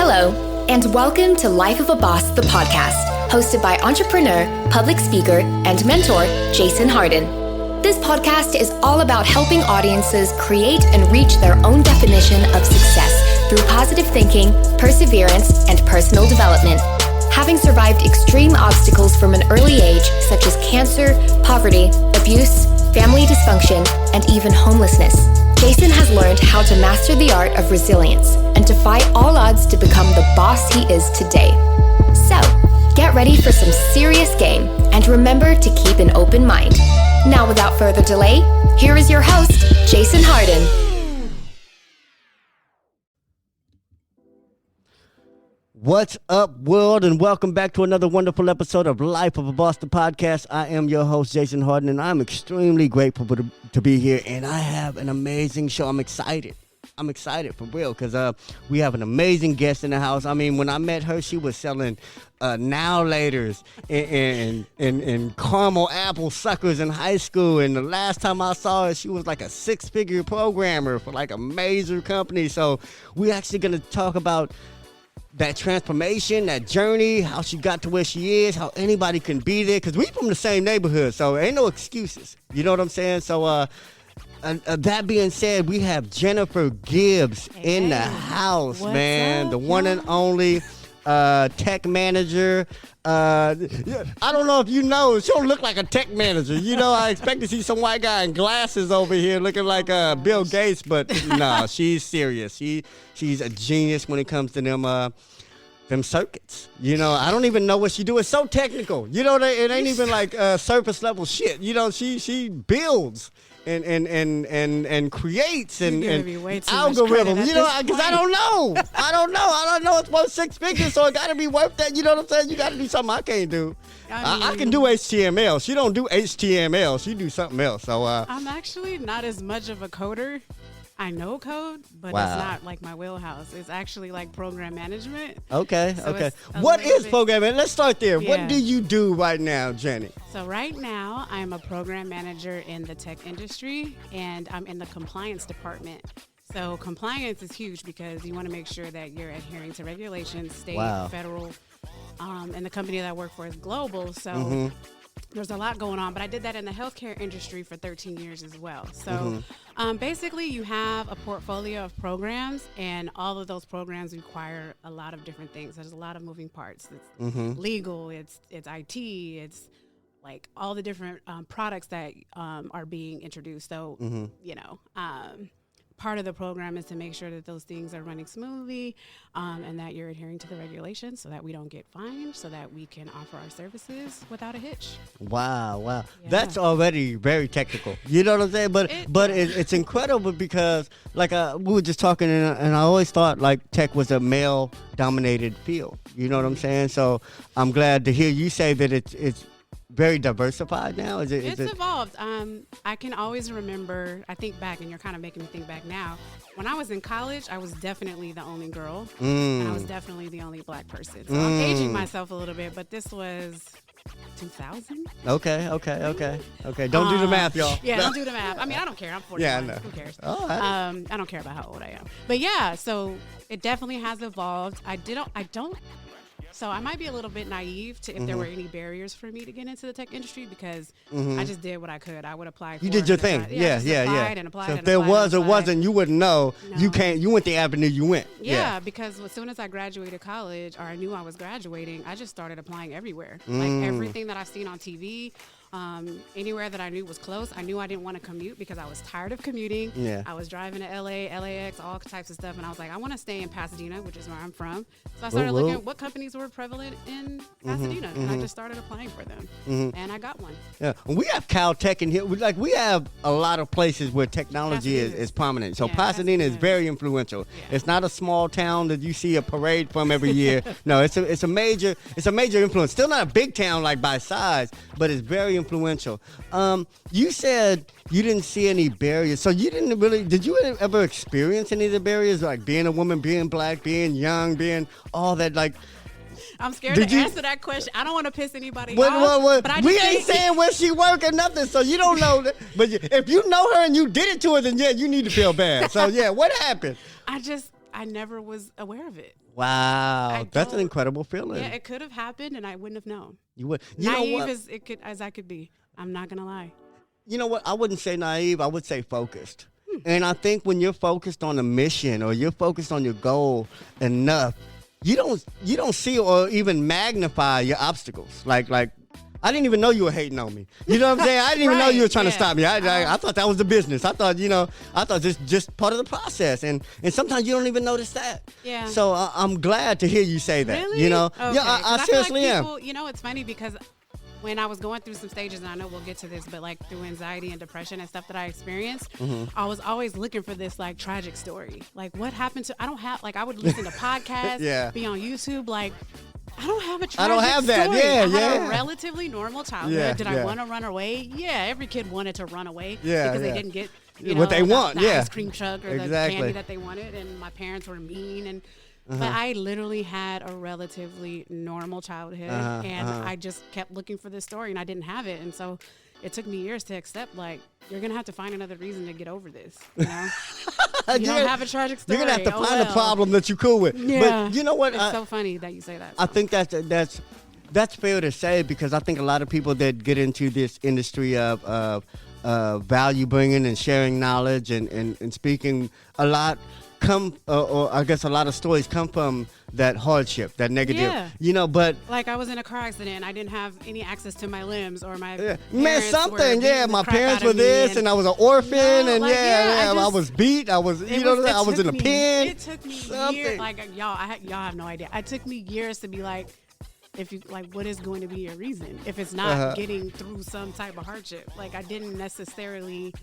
Hello, and welcome to Life of a Boss, the podcast, hosted by entrepreneur, public speaker, and mentor, Jason Hardin. This podcast is all about helping audiences create and reach their own definition of success through positive thinking, perseverance, and personal development. Having survived extreme obstacles from an early age, such as cancer, poverty, abuse, family dysfunction, and even homelessness, Jason has learned how to master the art of resilience and defy all odds to become the boss he is today. So, get ready for some serious game and remember to keep an open mind. Now, without further delay, here is your host, Jason Hardin. What's up, world, and welcome back to another wonderful episode of Life of a Boss, the podcast. I am your host, Jason Hardin, and I'm extremely grateful to be here, and I have an amazing show. I'm excited for real, because we have an amazing guest in the house. I mean, when I met her, she was selling now-laters and caramel apple suckers in high school, and the last time I saw her, she was like a six-figure programmer for like a major company. So we're actually going to talk about that transformation, that journey, how she got to where she is, how anybody can be there, because we from the same neighborhood, so ain't no excuses. You know what I'm saying? So that being said, we have Jennifer Gibbs in the house, man. The one and only tech manager. I don't know if you know, she don't look like a tech manager. You know, I expect to see some white guy in glasses over here looking like Bill Gates, but no, she's serious. She's a genius when it comes to them circuits. You know, I don't even know what she do. It's so technical. You know, it ain't even like surface level shit. You know, she builds and creates and algorithms. You know, because I don't know. I don't know. It's worth six figures, so it got to be worth that. You know what I'm saying? You got to do something I can't do. I can do HTML. She don't do HTML. She do something else. So I'm actually not as much of a coder. I know code, but It's not like my wheelhouse. It's actually like program management. Okay. What is program management? Let's start there. Yeah. What do you do right now, Jenny? So right now, I'm a program manager in the tech industry, and I'm in the compliance department. So compliance is huge because you want to make sure that you're adhering to regulations, state, federal, and the company that I work for is global. So there's a lot going on, but I did that in the healthcare industry for 13 years as well. So basically you have a portfolio of programs, and all of those programs require a lot of different things. There's a lot of moving parts. It's legal, it's IT, it's like all the different products that are being introduced. So, you know, part of the program is to make sure that those things are running smoothly and that you're adhering to the regulations so that we don't get fined, so that we can offer our services without a hitch. Wow. Yeah. That's already very technical. You know what I'm saying? But it's incredible because, like, we were just talking, and I always thought, like, tech was a male-dominated field. You know what I'm saying? So I'm glad to hear you say that it's very diversified now. It's evolved. I can always remember, I think back, and you're kind of making me think back now. When I was in college, I was definitely the only girl, and I was definitely the only black person. So I'm aging myself a little bit, but this was 2000. Okay. Don't do the math, y'all. Yeah, don't do the math. I mean, I don't care. I'm 41. Yeah, I know. Who cares? All right. I don't care about how old I am. But yeah, so it definitely has evolved. So I might be a little bit naive to if there were any barriers for me to get into the tech industry, because I just did what I could. I would apply for it. You did your thing. Yeah. And applied, so if there was or wasn't, you wouldn't know. No. You went the avenue you went. Yeah, because as soon as I graduated college, or I knew I was graduating, I just started applying everywhere. Like everything that I've seen on TV, anywhere that I knew was close. I knew I didn't want to commute because I was tired of commuting. Yeah. I was driving to LA, LAX, all types of stuff, and I was like, I want to stay in Pasadena, which is where I'm from. So I started looking at what companies were prevalent in Pasadena, and I just started applying for them, and I got one. Yeah, we have Caltech in here. We have a lot of places where technology is prominent. So Pasadena is very influential. Yeah. It's not a small town that you see a parade from every year. No, it's a major influence. Still not a big town like by size, but it's very influential. You said you didn't see any barriers. So you didn't really, did you ever experience any of the barriers, like being a woman, being black, being young, being all that, like, I'm scared to answer that question. I don't want to piss anybody off. But we ain't saying where she work or nothing, so you don't know that. But if you know her and you did it to her, then yeah, you need to feel bad. So yeah, what happened? I never was aware of it. Wow. That's an incredible feeling. Yeah, it could have happened, and I wouldn't have known. You would. You know Naive what? as I could be. I'm not going to lie. You know what? I wouldn't say naive. I would say focused. And I think when you're focused on a mission or you're focused on your goal enough, you don't see or even magnify your obstacles. Like I didn't even know you were hating on me. You know what I'm saying? I didn't even know you were trying to stop me. I thought that was the business. I thought this just part of the process. And sometimes you don't even notice that. Yeah. So I'm glad to hear you say that. Really? You know? Okay. Yeah, I seriously am. You know, it's funny because when I was going through some stages, and I know we'll get to this, but like through anxiety and depression and stuff that I experienced, I was always looking for this like tragic story. Like what happened to, I would listen to podcasts, be on YouTube, like, I don't have a tragic I don't have that. story. Yeah, I had a relatively normal childhood. Yeah, Did I want to run away? Yeah, every kid wanted to run away because they didn't get what they want. The ice cream truck or the Exactly. candy that they wanted, and my parents were mean and. But I literally had a relatively normal childhood, and I just kept looking for this story, and I didn't have it. And so it took me years to accept, like, you're going to have to find another reason to get over this, you know? You don't have a tragic story. You're going to have to find a problem that you're cool with. Yeah. But you know what? It's so funny that you say that. I think that's fair to say, because I think a lot of people that get into this industry of value bringing and sharing knowledge and speaking a lot come, or I guess a lot of stories come from that hardship, that negative, but. Like I was in a car accident. I didn't have any access to my limbs or my parents my parents were this and I was an orphan I was beat. I was, I was in a pen. It took me years. Like y'all have no idea. It took me years to be like, if you like, what is going to be your reason if it's not getting through some type of hardship? Like I didn't necessarily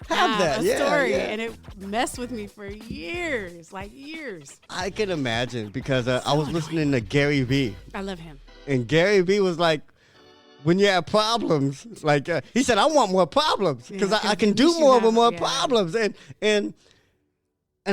have a story, and it messed with me for years, like years. I can imagine because I was listening to Gary Vee. I love him. And Gary Vee was like, when you have problems, like he said, I want more problems because I can do more with more problems, and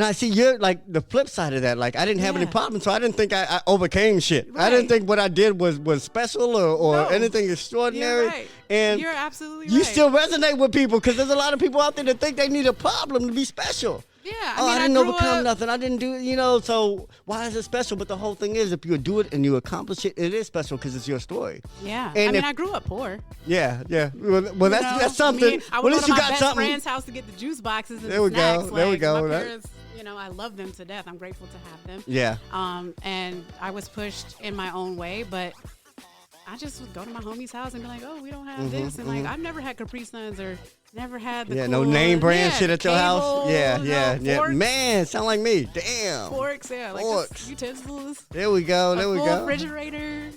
I see you're like the flip side of that. Like I didn't have any problems, so I didn't think I overcame shit. Right. I didn't think what I did was special or anything extraordinary. You're right. And you're absolutely you right. still resonate with people because there's a lot of people out there that think they need a problem to be special. Yeah, I didn't overcome nothing. I didn't do it, so why is it special? But the whole thing is, if you do it and you accomplish it, it is special because it's your story. Yeah, and I grew up poor. Yeah. Well, that's something. I would at go least to you my got best something. friend's house to get the juice boxes and There we snacks. go. There we go. My parents, I love them to death. I'm grateful to have them. Yeah. And I was pushed in my own way, but I just would go to my homie's house and be like, oh, we don't have this. And like, I've never had Capri Suns or never had the no name brand shit at your house. Yeah. Forks, Man, sound like me. Damn. Forks, like just utensils. There we go. There we go. Refrigerator.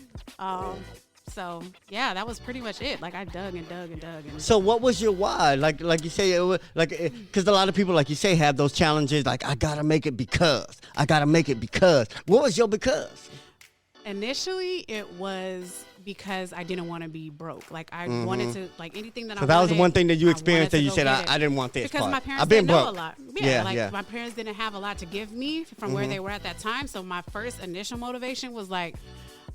So yeah, that was pretty much it. Like I dug and dug and dug. So what was your why? Like you say, because a lot of people, like you say, have those challenges. Like I gotta make it because. What was your because? Initially, it was because I didn't want to be broke. Like I wanted to, like anything that I wanted. So that was the one thing that you experienced that you said, I didn't want this. Because my parents didn't know a lot. My parents didn't have a lot to give me from where they were at that time. So my first initial motivation was like,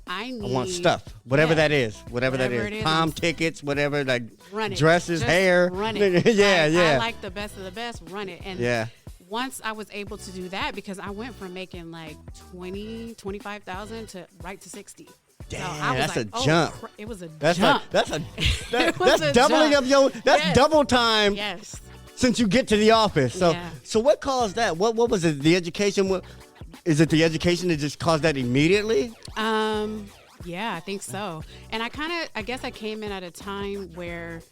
I want stuff, whatever that is, whatever that is. Palm tickets, whatever, like dresses, just hair. Run it. I like the best of the best. Run it. And once I was able to do that, because I went from making like 25,000 to right to 60. Damn, that's a jump. It was a jump. That's doubling of your. That's double time. Yes. Since you get to the office. So what caused that? What was it? The education? Is it the education that just caused that immediately? Yeah, I think so. And I guess I came in at a time where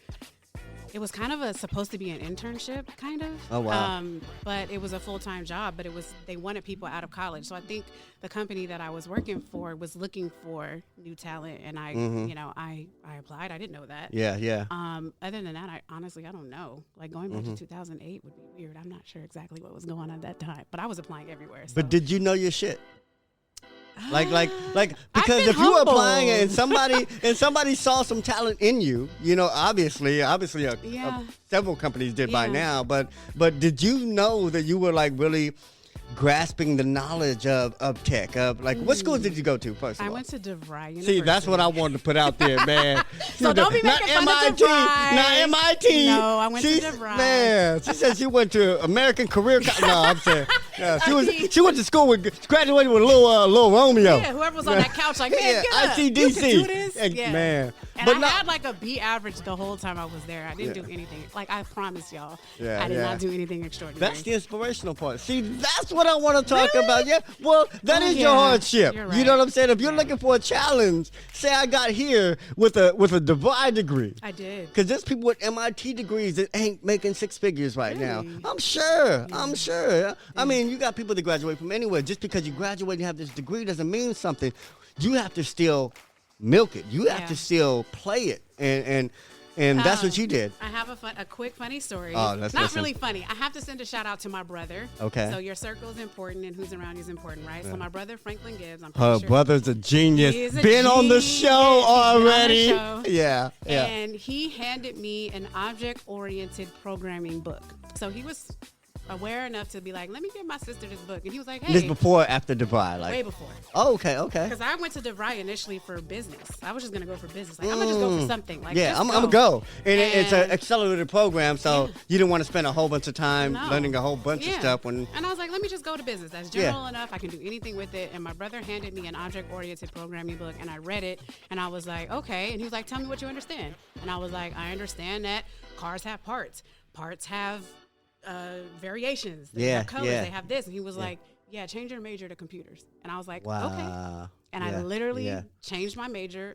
it was kind of supposed to be an internship, kind of. Oh, wow. But it was a full-time job, but they wanted people out of college. So I think the company that I was working for was looking for new talent, and I applied. I didn't know that. Yeah. Other than that, I don't know. Like going back to 2008 would be weird. I'm not sure exactly what was going on at that time, but I was applying everywhere. So. But did you know your shit? Like because if you were applying and somebody saw some talent in you, obviously several companies did by now, but did you know that you were like really grasping the knowledge of tech? What schools did you go to first of all? I went to DeVry University. See, that's what I wanted to put out there, man. So don't be making fun of DeVry. Not MIT. No, I went to DeVry. Man, she said she went to American Career. No, I'm saying. Yeah, she went to school graduated with little Romeo. Yeah, whoever was on that couch, like, man, get up. ICDC. You can do this. Yeah. Man. And but I had like a B average the whole time I was there. I didn't do anything. Like, I promise y'all, I did not do anything extraordinary. That's the inspirational part. See, that's what I want to talk about. Yeah, well, that is your hardship. You're right. You know what I'm saying? If you're looking for a challenge, say I got here with a Divide degree. I did. Because there's people with MIT degrees that ain't making six figures right now. I'm sure. I mean, you got people that graduate from anywhere. Just because you graduate and have this degree doesn't mean something. You have to still milk it. You have to still play it. And that's what you did. I have a quick funny story. Oh, that's not really funny. I have to send a shout out to my brother. Okay. So your circle is important and who's around you is important, right? Yeah. So my brother Franklin Gibbs. Her brother's a genius. Been on the show already. Yeah. And he handed me an object-oriented programming book. So he was aware enough to be like, let me give my sister this book. And he was like, hey. This before or after Divide? Way before. Oh, okay. Because I went to Divide initially for business. I was just going to go for business. Like, I'm going to just go for something. Like, I'm going to go. And it's an accelerated program, so you didn't want to spend a whole bunch of time learning a whole bunch of stuff. And I was like, let me just go to business. That's general enough. I can do anything with it. And my brother handed me an object-oriented programming book, and I read it, and I was like, okay. And he was like, tell me what you understand. And I was like, I understand that cars have parts. Parts have variations. They have colors. They have this. And he was like, change your major to computers. And I was like, okay. And I literally changed my major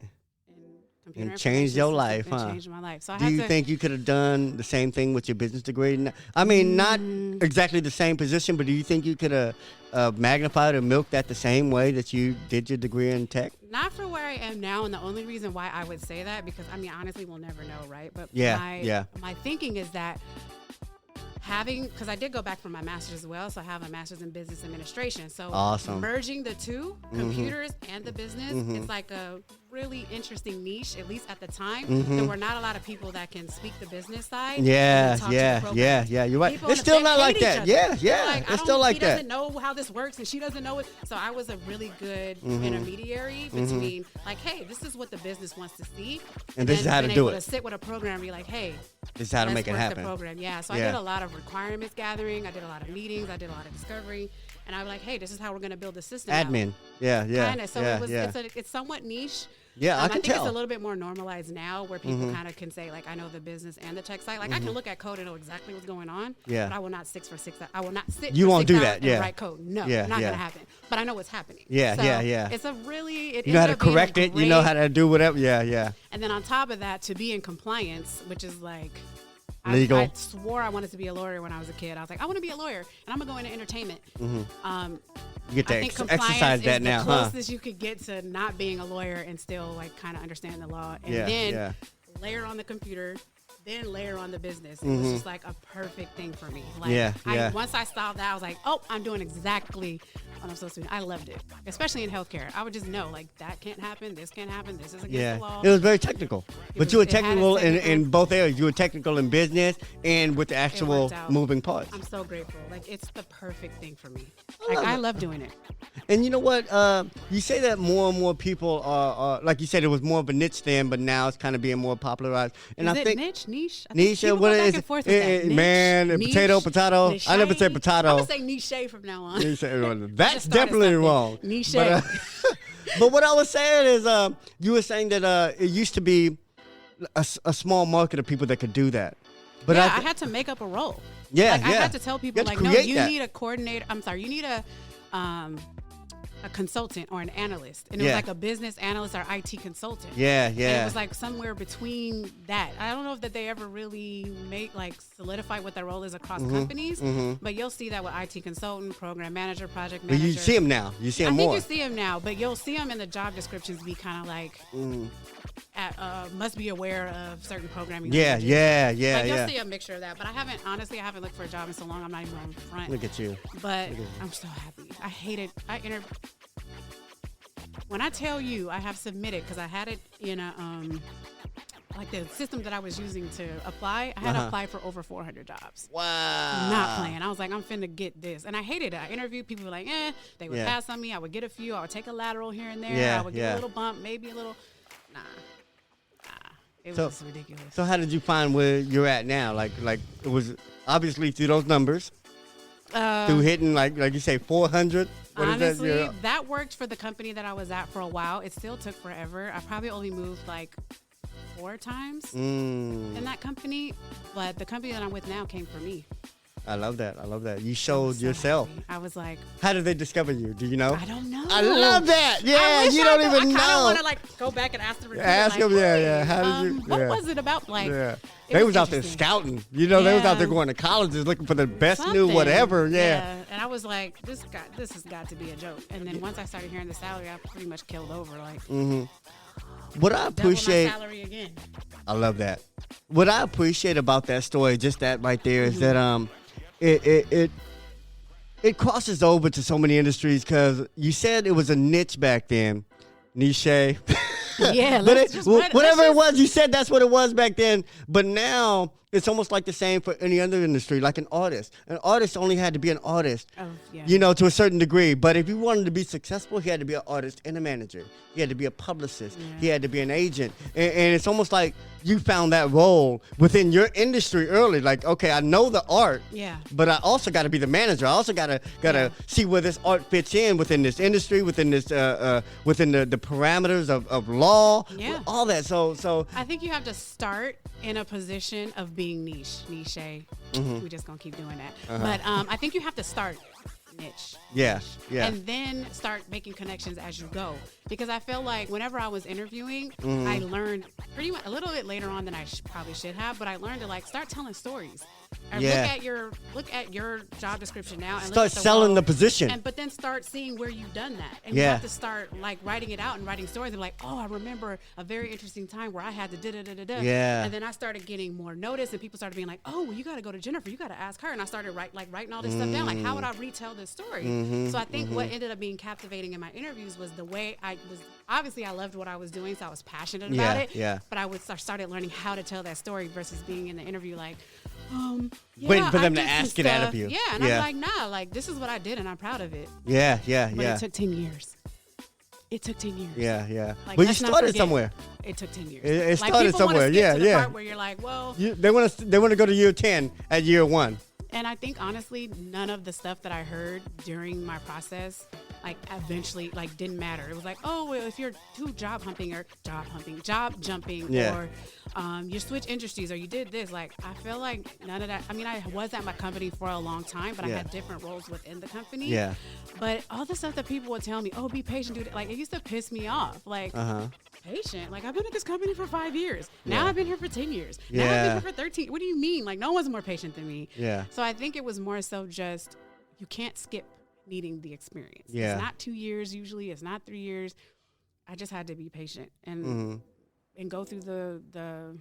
in computer and changed your life, and changed my life. So do you think you could have done the same thing with your business degree? I mean, not exactly the same position, but do you think you could have magnified or milked that the same way that you did your degree in tech? Not for where I am now, and the only reason why I would say that, because, I mean, honestly, we'll never know, right? But my thinking is that because I did go back for my master's as well, so I have a master's in business administration. So merging the two, computers and the business, it's like a really interesting niche, at least at the time. There were not a lot of people that can speak the business side. Yeah, you're right. It's still not like that. Yeah, like, it's still like that. He doesn't know how this works, and she doesn't know it. So I was a really good intermediary between, like, hey, this is what the business wants to see. And this is how to do it. Being able to sit with a program and be like, hey, this is how to make it happen. The program. So I did a lot of requirements gathering. I did a lot of meetings. I did a lot of discovery. And I was like, hey, this is how we're going to build the system. Admin. Out. Kind of. So it's somewhat niche. Yeah, I can think tell. It's a little bit more normalized now where people kind of can say, like, I know the business and the tech side. Like, I can look at code and know exactly what's going on. Yeah. But I will not sit for 6 hours. I will not sit you for won't 6 do hours that. and write code. No, not going to happen. But I know what's happening. Yeah. It's a really, you know how to correct it. You know how to do whatever. Yeah. And then on top of that, to be in compliance, which is like, legal. I swore I wanted to be a lawyer when I was a kid. I was like, I want to be a lawyer, and I'm gonna go into entertainment. You get to exercise that now, the closest you could get to not being a lawyer and still like kind of understand the law, and then layer on the computer, then layer on the business. It was just like a perfect thing for me. Like, once I saw that, I was like, oh, I'm doing exactly what I'm supposed to do. I loved it, especially in healthcare. I would just know, like, that can't happen, this can't happen, this is against the law. It was very technical. But you were technical in both areas. You were technical in business and with the actual moving parts. I'm so grateful. Like, it's the perfect thing for me. I love doing it. And you know what? You say that more and more people are, like you said, it was more of a niche then, but now it's kind of being more popularized. And is I it think niche? Niche, what is it? Man, niche, potato. Niche. I never say potato. I'm going to say niche from now on. That's definitely wrong. Niche. But what I was saying is, you were saying that it used to be a small market of people that could do that. But I had to make up a role. I had to tell people, like, no, you need a coordinator. I'm sorry, you need a consultant or an analyst, and it was like a business analyst or IT consultant. And it was like somewhere between that. I don't know if that they ever really solidify what their role is across companies, but you'll see that with IT consultant, program manager, project manager. But you see them now. You see them more. I think you see them now, but you'll see them in the job descriptions be kind of like must be aware of certain programming. You'll see a mixture of that, but I haven't looked for a job in so long. I'm not even on the front. Look at you. But I'm so happy. I hate it. When I tell you I have submitted, because I had it in a like the system that I was using to apply, I had applied for over 400 jobs. Wow. Not playing. I was like, I'm finna get this. And I hated it. I interviewed people who were like, they would pass on me. I would get a few. I would take a lateral here and there. I would get a little bump, maybe a little. Nah. It was ridiculous. So how did you find where you're at now? Like it was obviously through those numbers. through hitting like you say 400? Honestly, that worked for the company that I was at for a while. It still took forever. I probably only moved like 4 times in that company, but the company that I'm with now came for me. I love that. You showed yourself. Happy. I was like, how did they discover you? Do you know? I don't know. I love that. Yeah, you don't even know. I kind of want to like go back and ask the recruiter. Ask them, yeah. How did you? What was it about? Like, they was out there scouting. You know, they was out there going to colleges looking for the best new whatever. Yeah. And I was like, this has got to be a joke. And then once I started hearing the salary, I pretty much killed over. Like, what I appreciate. Double my salary again. I love that. What I appreciate about that story, just that right there, is that it crosses over to so many industries, because you said it was a niche back then, niche. Yeah, whatever it was, you said that's what it was back then. But now it's almost like the same for any other industry, like an artist. An artist only had to be an artist, you know, to a certain degree. But if he wanted to be successful, he had to be an artist and a manager. He had to be a publicist. Yeah. He had to be an agent. And it's almost like you found that role within your industry early. Like, okay, I know the art, but I also got to be the manager. I also got to see where this art fits in within this industry, within this within the parameters of law, all that. So I think you have to start in a position of being niche. We're just gonna keep doing that. But I think you have to start niche. Yeah. And then start making connections as you go. Because I feel like whenever I was interviewing, I learned pretty much a little bit later on than I probably should have, but I learned to like start telling stories. Or look at your job description now and start selling the position. But then start seeing where you've done that. And you have to start like writing it out and writing stories and like, oh, I remember a very interesting time where I had to da-da-da-da-da. Yeah. And then I started getting more notice and people started being like, oh, well, you got to go to Jennifer. You got to ask her. And I started writing all this stuff down. Like, how would I retell this story? So I think what ended up being captivating in my interviews was the way I was, obviously I loved what I was doing, so I was passionate about it. Yeah. But I started learning how to tell that story versus being in the interview like, waiting for them to ask it out of you. Yeah, and I'm like, nah, like this is what I did and I'm proud of it. Yeah. But it took 10 years. Yeah. Like, but you started somewhere. It took 10 years. It started somewhere. To the part where you're like, well, they want to go to year 10 at year 1. And I think honestly, none of the stuff that I heard during my process, like eventually, like didn't matter. It was like, oh, well, if you're job jumping, or you switch industries or you did this, like I feel like none of that. I mean, I was at my company for a long time, but I had different roles within the company. Yeah. But all the stuff that people would tell me, oh, be patient, dude, like it used to piss me off. Like, patient? Like I've been at this company for 5 years. Now I've been here for 10 years. Now I've been here for 13. What do you mean? Like no one's more patient than me. Yeah. So I think it was more so just you can't skip needing the experience. Yeah. It's not 2 years usually. It's not 3 years. I just had to be patient and go through the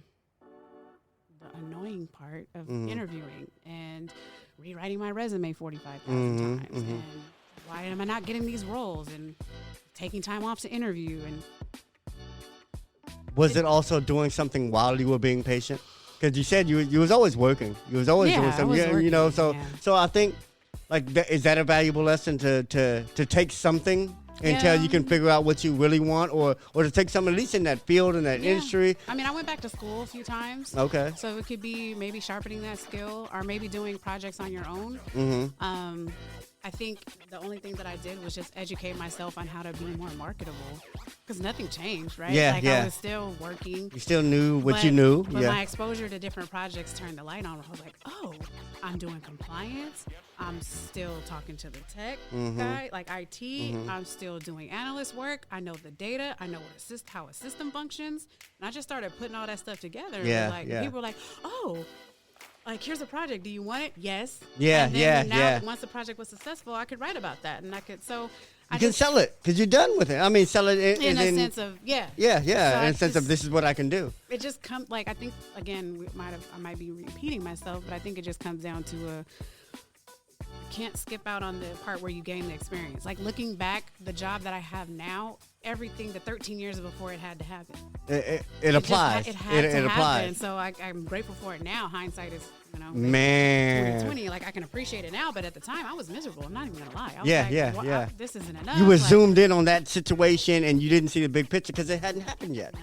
annoying part of interviewing and rewriting my resume 45,000 times. And why am I not getting these roles and taking time off to interview? And was it also doing something while you were being patient? Because you said you was always working. You was always doing something. You know, so I think like is that a valuable lesson to take something until you can figure out what you really want, or to take some at least in that field, in that industry? I mean, I went back to school a few times. Okay. So it could be maybe sharpening that skill or maybe doing projects on your own. I think the only thing that I did was just educate myself on how to be more marketable, because nothing changed, right? I was still working. You still knew what you knew. But my exposure to different projects turned the light on. I was like, oh, I'm doing compliance. I'm still talking to the tech guy, like IT. I'm still doing analyst work. I know the data. I know how a system functions. And I just started putting all that stuff together. And people were like, oh, like, here's a project. Do you want it? Yes. Now, once the project was successful, I could write about that. And I could, you can sell it because you're done with it. I mean, sell it in a sense of, in a sense of this is what I can do. It just comes, like, I think, again, I might be repeating myself, but I think it just comes down to you can't skip out on the part where you gain the experience. Like, looking back, the job that I have now, everything the 13 years before it had to happen. It applies. It had to happen. So I'm grateful for it now. Hindsight is, 2020. Like I can appreciate it now, but at the time I was miserable. I'm not even gonna lie. I was this isn't enough. You were zoomed in on that situation and you didn't see the big picture because it hadn't happened yet. No.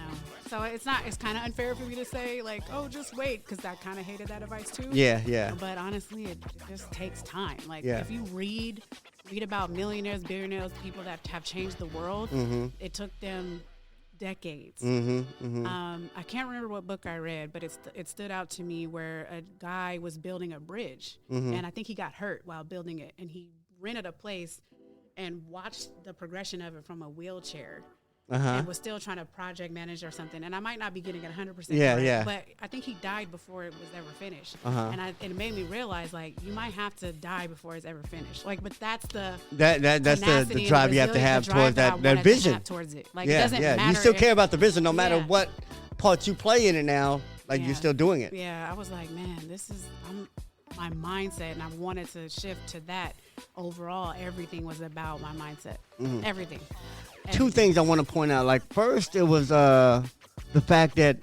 So it's kind of unfair for me to say like, oh, just wait, because I kind of hated that advice too. Yeah. But honestly, it just takes time. Like Yeah. if you read about millionaires, billionaires, people that have changed the world, it took them decades. I can't remember what book I read, but it stood out to me where a guy was building a bridge, and I think he got hurt while building it, and he rented a place and watched the progression of it from a wheelchair. And was still trying to project manage or something. And I might not be getting it 100% right, but I think he died before it was ever finished. And it made me realize, like, you might have to die before it's ever finished. Like, but that's the the drive you have to have towards that vision. Towards it. Like, it doesn't matter. You still care about the vision no matter what part you play in it now. Like, you're still doing it. Yeah, I was like, man, my mindset, and I wanted to shift to that. Overall, everything was about my mindset. Everything. Two things I want to point out. Like, first, it was the fact that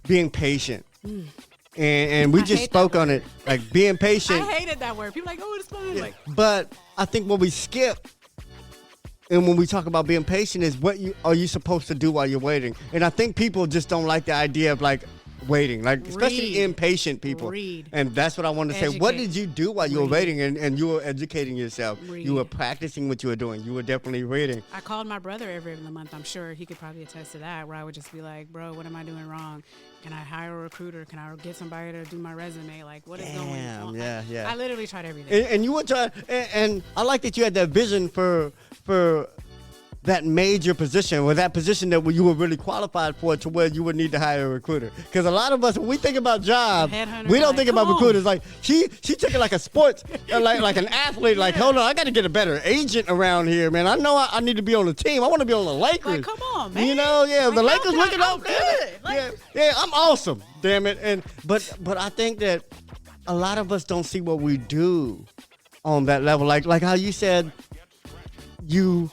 being patient. And we just spoke on it. Like, being patient. I hated that word. People are like, oh, it's fine. Like, but I think what we skip, and when we talk about being patient, is what are you supposed to do while you're waiting? And I think people just don't like the idea of, like, waiting, like especially impatient people. And that's what I wanted to say. What did you do while you were waiting and you were educating yourself? You were practicing what you were doing. You were definitely reading. I called my brother every other month. I'm sure he could probably attest to that, where I would just be like, bro, what am I doing wrong? Can I hire a recruiter? Can I get somebody to do my resume? Like, what is going on? Yeah. I literally tried everything. And you were trying, and I like that you had that vision for that major position, or that position that you were really qualified for, to where you would need to hire a recruiter. Because a lot of us, when we think about jobs, we don't think about recruiters. Like, she took it like a sports, like an athlete. Like, hold on, I got to get a better agent around here, man. I know I need to be on the team. I want to be on the Lakers. Like, come on, man. You know, like, the Lakers looking out good. Like, yeah, I'm awesome. Damn it. But I think that a lot of us don't see what we do on that level. Like how you said, you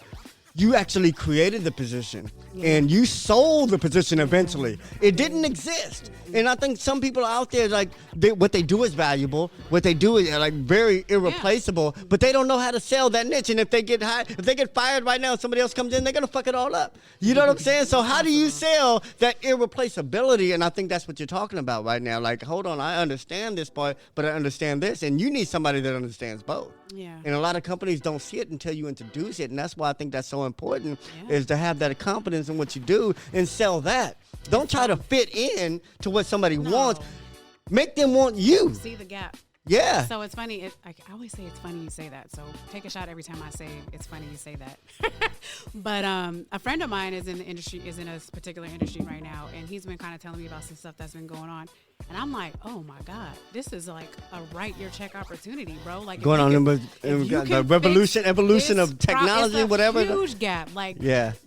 actually created the position and you sold the position eventually. It didn't exist. And I think some people out there, like, what they do is valuable. What they do is, like, very irreplaceable, but they don't know how to sell that niche. And if they get fired right now and somebody else comes in, they're going to fuck it all up. You know what I'm saying? So how do you sell that irreplaceability? And I think that's what you're talking about right now. Like, hold on, I understand this part, but I understand this. And you need somebody that understands both. Yeah. And a lot of companies don't see it until you introduce it. And that's why I think that's so important, is to have that confidence in what you do and sell that. Don't try to fit in to what somebody wants. Make them want you. See the gap. Yeah. So it's funny. I always say it's funny you say that. So take a shot every time I say it's funny you say that. But a friend of mine is in the industry, is in a particular industry right now, and he's been kind of telling me about some stuff that's been going on. And I'm like, oh my God, this is like a write your check opportunity, bro. Like going on in the evolution of technology, whatever. Huge gap. Like,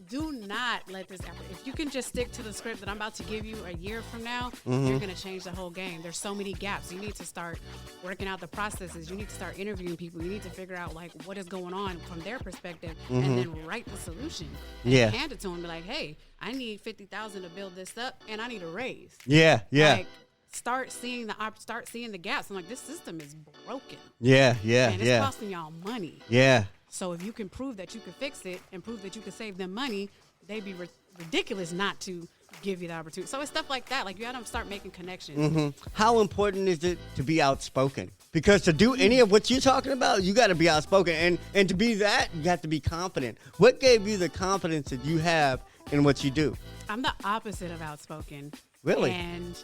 do not let this happen. If you can just stick to the script that I'm about to give you a year from now, you're going to change the whole game. There's so many gaps. You need to start working out the processes. You need to start interviewing people. You need to figure out, like, what is going on from their perspective, and then write the solution. And hand it to them. Be like, hey, I need $50,000 to build this up, and I need a raise. Yeah. Like, start seeing the gaps. I'm like, this system is broken. And it's costing y'all money. Yeah. So if you can prove that you can fix it and prove that you can save them money, they'd be ridiculous not to give you the opportunity. So it's stuff like that. Like, you got to start making connections. How important is it to be outspoken? Because to do any of what you're talking about, you got to be outspoken. And to be that, you have to be confident. What gave you the confidence that you have in what you do? I'm the opposite of outspoken. Really? And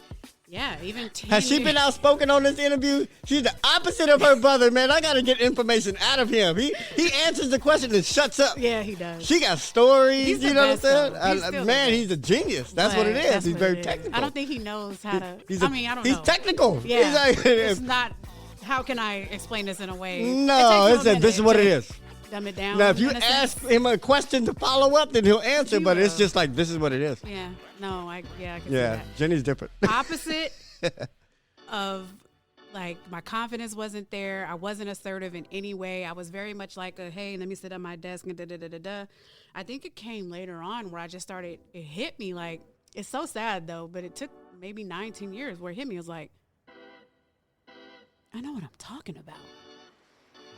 even has she been outspoken on this interview? She's the opposite of her brother, man. I got to get information out of him. He answers the question and shuts up. Yeah, he does. She got stories. He's you know what I'm saying? Man, he's a genius. That's what it is. He's very technical. I don't think he knows how to. I don't know. He's technical. Yeah. He's like, it's not. How can I explain this in a way? No, this is what it is. Dumb it down. Now, if you ask him a question to follow up, then he'll answer. But it's just like, this is what it is. Yeah. No, I can see that. Jenny's different. Opposite of, like, my confidence wasn't there. I wasn't assertive in any way. I was very much like hey, let me sit at my desk and da-da-da-da-da. I think it came later on where I just started, it hit me like, it's so sad though, but it took maybe 19 years where it hit me. It was like, I know what I'm talking about.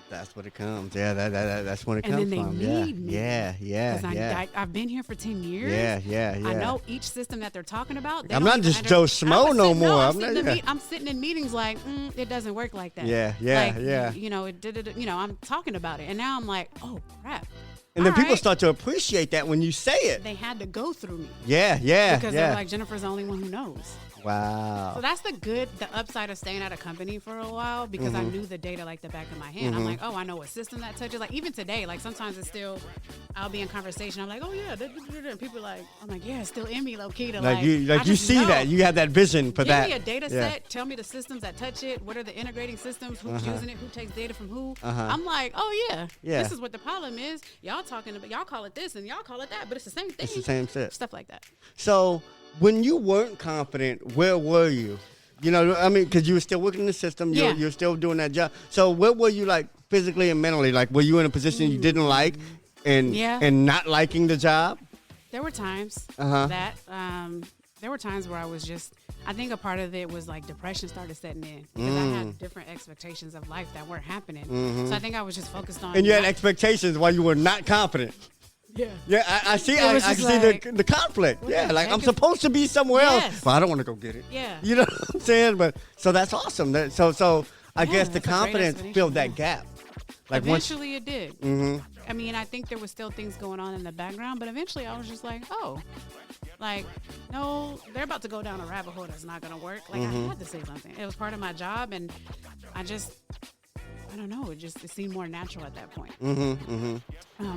That's what it comes. Yeah, that's when it and comes then from. They need me. Yeah. I've been here for 10 years. Yeah. I know each system that they're talking about. I'm not just Joe Schmo no more. I'm sitting in meetings like, it doesn't work like that. Yeah. You know, I'm talking about it. And now I'm like, oh, crap. And then people start to appreciate that when you say it. They had to go through me. Yeah. Because they're like, Jennifer's the only one who knows. Wow. So that's the upside of staying at a company for a while, because I knew the data like the back of my hand. I'm like, oh, I know what system that touches. Like even today, like sometimes it's still, I'll be in conversation. I'm like, oh yeah, and people are like, I'm like, yeah, it's still in me, low key to you see know. That you have that vision for that. Give me a data set. Tell me the systems that touch it. What are the integrating systems? Who's using it? Who takes data from who? I'm like, oh yeah, this is what the problem is. Y'all talking about, y'all call it this and y'all call it that, but it's the same thing. It's the same shit. Stuff like that. So when you weren't confident, where were you? You know, I mean, because you were still working in the system. You're still doing that job. So where were you, like, physically and mentally? Like, were you in a position you didn't like and not liking the job? There were times there were times where I was just, I think a part of it was like depression started setting in because I had different expectations of life that weren't happening. So I think I was just focused on. And you had expectations while you were not confident. Yeah, I see. I see the conflict. Yeah, like I'm supposed to be somewhere else, but I don't want to go get it. Yeah, you know what I'm saying. But so that's awesome. So I guess the confidence filled that gap. Like eventually it did. I mean, I think there was still things going on in the background, but eventually I was just like, oh, like no, they're about to go down a rabbit hole that's not gonna work. Like I had to say something. It was part of my job, and I don't know. It seemed more natural at that point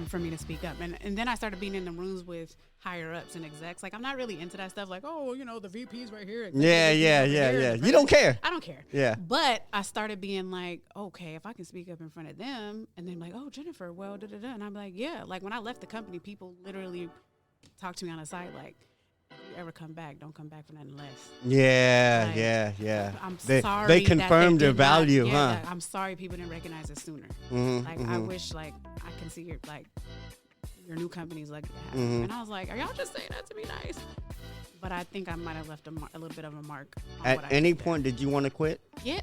for me to speak up. And then I started being in the rooms with higher ups and execs. Like, I'm not really into that stuff. Like, oh, you know, the VP's right here. Yeah. You don't care. I don't care. Yeah. But I started being like, okay, if I can speak up in front of them, and then like, oh, Jennifer, well, da-da-da. And I'm like, yeah. Like, when I left the company, people literally talked to me on the side like, if you ever come back, don't come back for nothing less. Yeah. I'm sorry. They confirmed their value, huh? I'm sorry people didn't recognize it sooner. I wish, like, I can see your new company's lucky to have you. And I was like, are y'all just saying that to be nice? But I think I might have left a little bit of a mark. At any point, did you want to quit? Yeah.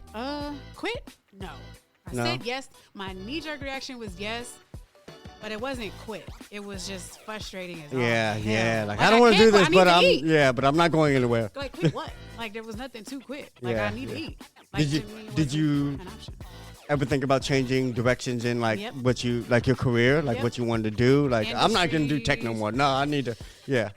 Quit? No. I said yes. My knee-jerk reaction was yes. But it wasn't quit. It was just frustrating as yeah. Like I don't want to do this, but I'm not going anywhere. Like quit what? Like there was nothing to quit. Like I need to eat. Like, did you ever think about changing directions in like what you like your career, like what you wanted to do? Like I'm not gonna do tech no more. No, I need to. Yeah.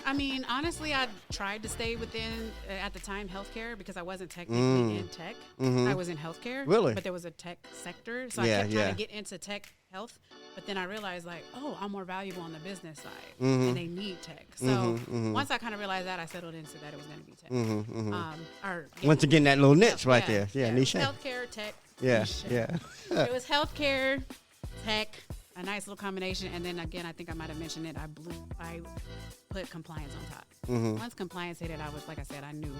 I mean, honestly, I tried to stay within, at the time, healthcare because I wasn't technically in tech. I was in healthcare. Really? But there was a tech sector. So I kept trying to get into tech health. But then I realized, like, oh, I'm more valuable on the business side. And they need tech. So once I kind of realized that, I settled into that it was going to be tech. Once again, that little niche right there. Yeah, niche. Healthcare, tech. Yeah. It was healthcare, tech, a nice little combination. And then, again, I think I might have mentioned it. I put compliance on top. Once compliance hit it, I was, like I said, I knew.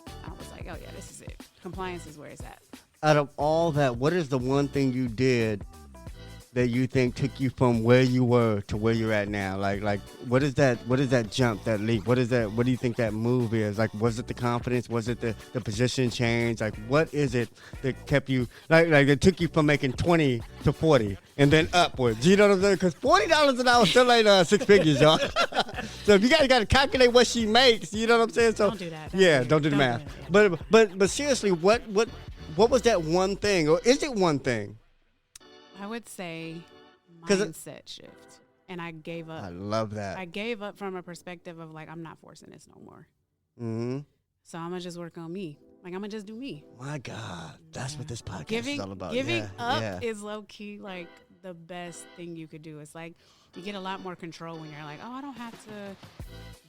I was like, oh, yeah, this is it. Compliance is where it's at. Out of all that, what is the one thing you did that you think took you from where you were to where you're at now? Like what is that jump, that leap? What do you think that move is? Like, was it the confidence? Was it the position change? Like, what is it that kept you, like it took you from making 20 to 40 and then upwards? You know what I'm saying? Because $40 an hour still ain't six figures, y'all. So if you got to calculate what she makes, you know what I'm saying? So don't do that. Don't do the math. But seriously, what was that one thing, or is it one thing? I would say mindset shift. And I gave up. I love that. I gave up from a perspective of like, I'm not forcing this no more. So I'm going to just work on me. Like, I'm going to just do me. My God. That's what this podcast is all about. Giving up is low key like the best thing you could do. It's like you get a lot more control when you're like, oh, I don't have to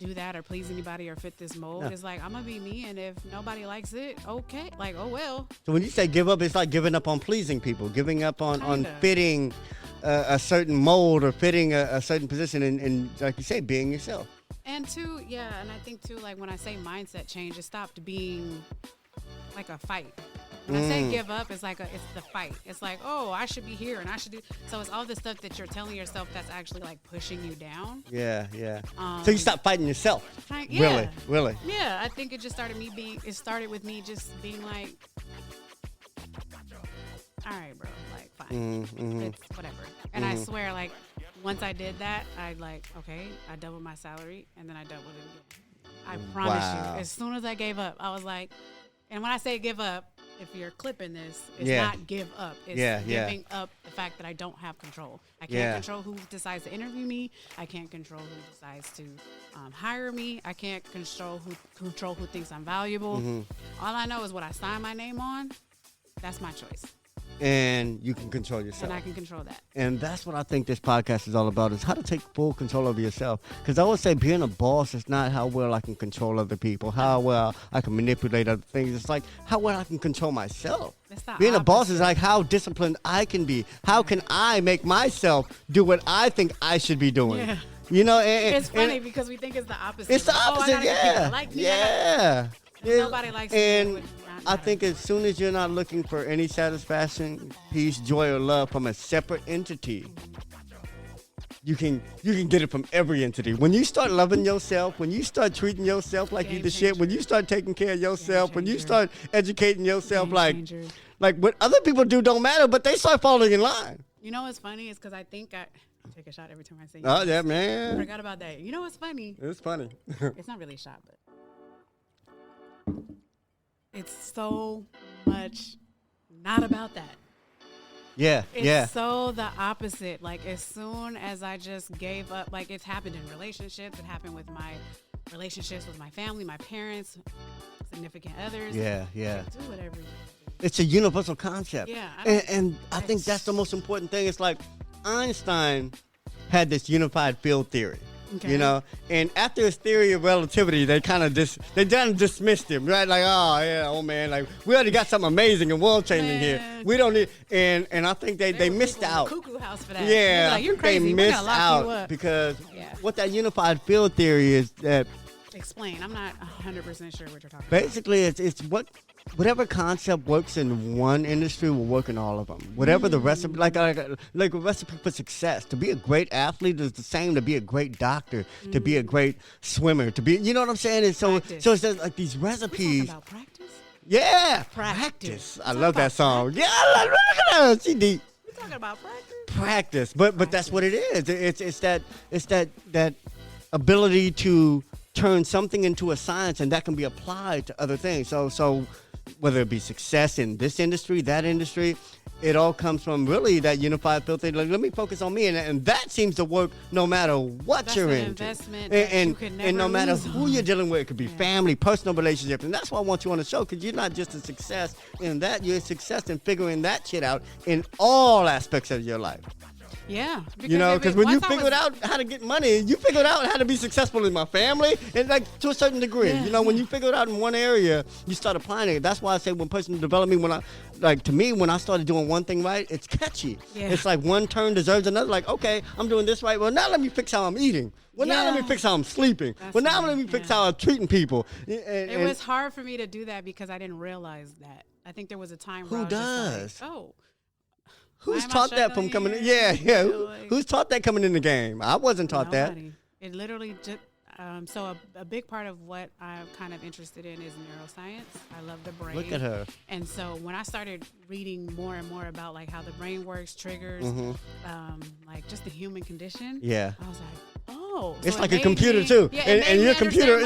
do that or please anybody or fit this mold. It's like, I'm going to be me, and if nobody likes it, okay. Like, oh, well. So when you say give up, it's like giving up on pleasing people, giving up on fitting a certain mold or fitting a certain position and, like you say, being yourself. And and I think, too, like when I say mindset change, it stopped being like a fight. When I say give up, it's the fight. It's like, oh, I should be here and I should do. So it's all the stuff that you're telling yourself that's actually like pushing you down. Yeah. So you stop fighting yourself. Really. Yeah, I think it just started with me just being like, all right, bro, like, fine. It's whatever. And I swear, like, once I did that, I okay, I doubled my salary, and then I doubled it again. I promise you. As soon as I gave up, I was like, and when I say give up, if you're clipping this, it's not give up. It's giving up the fact that I don't have control. I can't control who decides to interview me. I can't control who decides to hire me. I can't control who thinks I'm valuable. All I know is what I sign my name on. That's my choice. And you can control yourself. And I can control that. And that's what I think this podcast is all about, is how to take full control over yourself. Because I always say being a boss is not how well I can control other people, how well I can manipulate other things. It's like how well I can control myself. Being a boss is like how disciplined I can be. How can I make myself do what I think I should be doing? Yeah. You know, it's funny because we think it's the opposite. It's the opposite, Nobody likes and I think as soon as you're not looking for any satisfaction, peace, joy, or love from a separate entity, you can get it from every entity. When you start loving yourself, when you start treating yourself like you the shit, when you start taking care of yourself, when you start educating yourself, like what other people do don't matter, but they start falling in line. You know what's funny is because I think I take a shot every time I say. Oh yeah, man. I forgot about that. You know what's funny? It's funny. It's not really a shot, but. It's so much not about that. It's so the opposite. Like, as soon as I just gave up, like, it's happened in relationships. It happened with my relationships with my family, my parents, significant others. Yeah. Do whatever you do. It's a universal concept. Yeah. And I think that's the most important thing. It's like Einstein had this unified field theory. Okay. You know, and after his theory of relativity, they kind of dismissed him, right? Like, oh yeah, oh man, like we already got something amazing and world changing here. We don't need, and I think they missed out. Cuckoo house for that. Yeah, like, you're crazy. They missed out because what that unified field theory is that. Explain. I'm not 100% sure what you're talking Basically, about. It's whatever concept works in one industry will work in all of them. Whatever the recipe, like a recipe for success. To be a great athlete is the same to be a great doctor, to be a great swimmer, to be, you know what I'm saying? And so it's just like these recipes. We talking about practice? Yeah, practice. I love that song. Practice? Yeah, look at her. She deep. We talking about practice? Practice, but that's what it is. It's that ability to turn something into a science, and that can be applied to other things. So whether it be success in this industry, that industry, it all comes from really that unified filter. Like, let me focus on me, and that seems to work no matter what that's you're an into, investment and no matter who you're dealing with. It could be family, personal relationships, and that's why I want you on the show, because you're not just a success in that, you're a success in figuring that shit out in all aspects of your life. Yeah. You know, because when you figured out how to get money, you figured out how to be successful in my family, and like to a certain degree. Yeah, you know, when you figure it out in one area, you start applying it. That's why I say when personal development, when I started doing one thing right, it's catchy. Yeah. It's like one turn deserves another. Like, okay, I'm doing this right. Well, now let me fix how I'm eating. Well, now let me fix how I'm sleeping. That's well, now let me fix how I'm treating people. It was hard for me to do that because I didn't realize that. I think there was a time where I was just like, oh. Who's taught that from coming in? Yeah. Who's taught that coming in the game? I wasn't taught Nobody. That. It literally just, so a big part of what I'm kind of interested in is neuroscience. I love the brain. Look at her. And so when I started reading more and more about like how the brain works, triggers, like just the human condition. Yeah. I was like, oh. It's so like a computer too. Yeah, and your computer,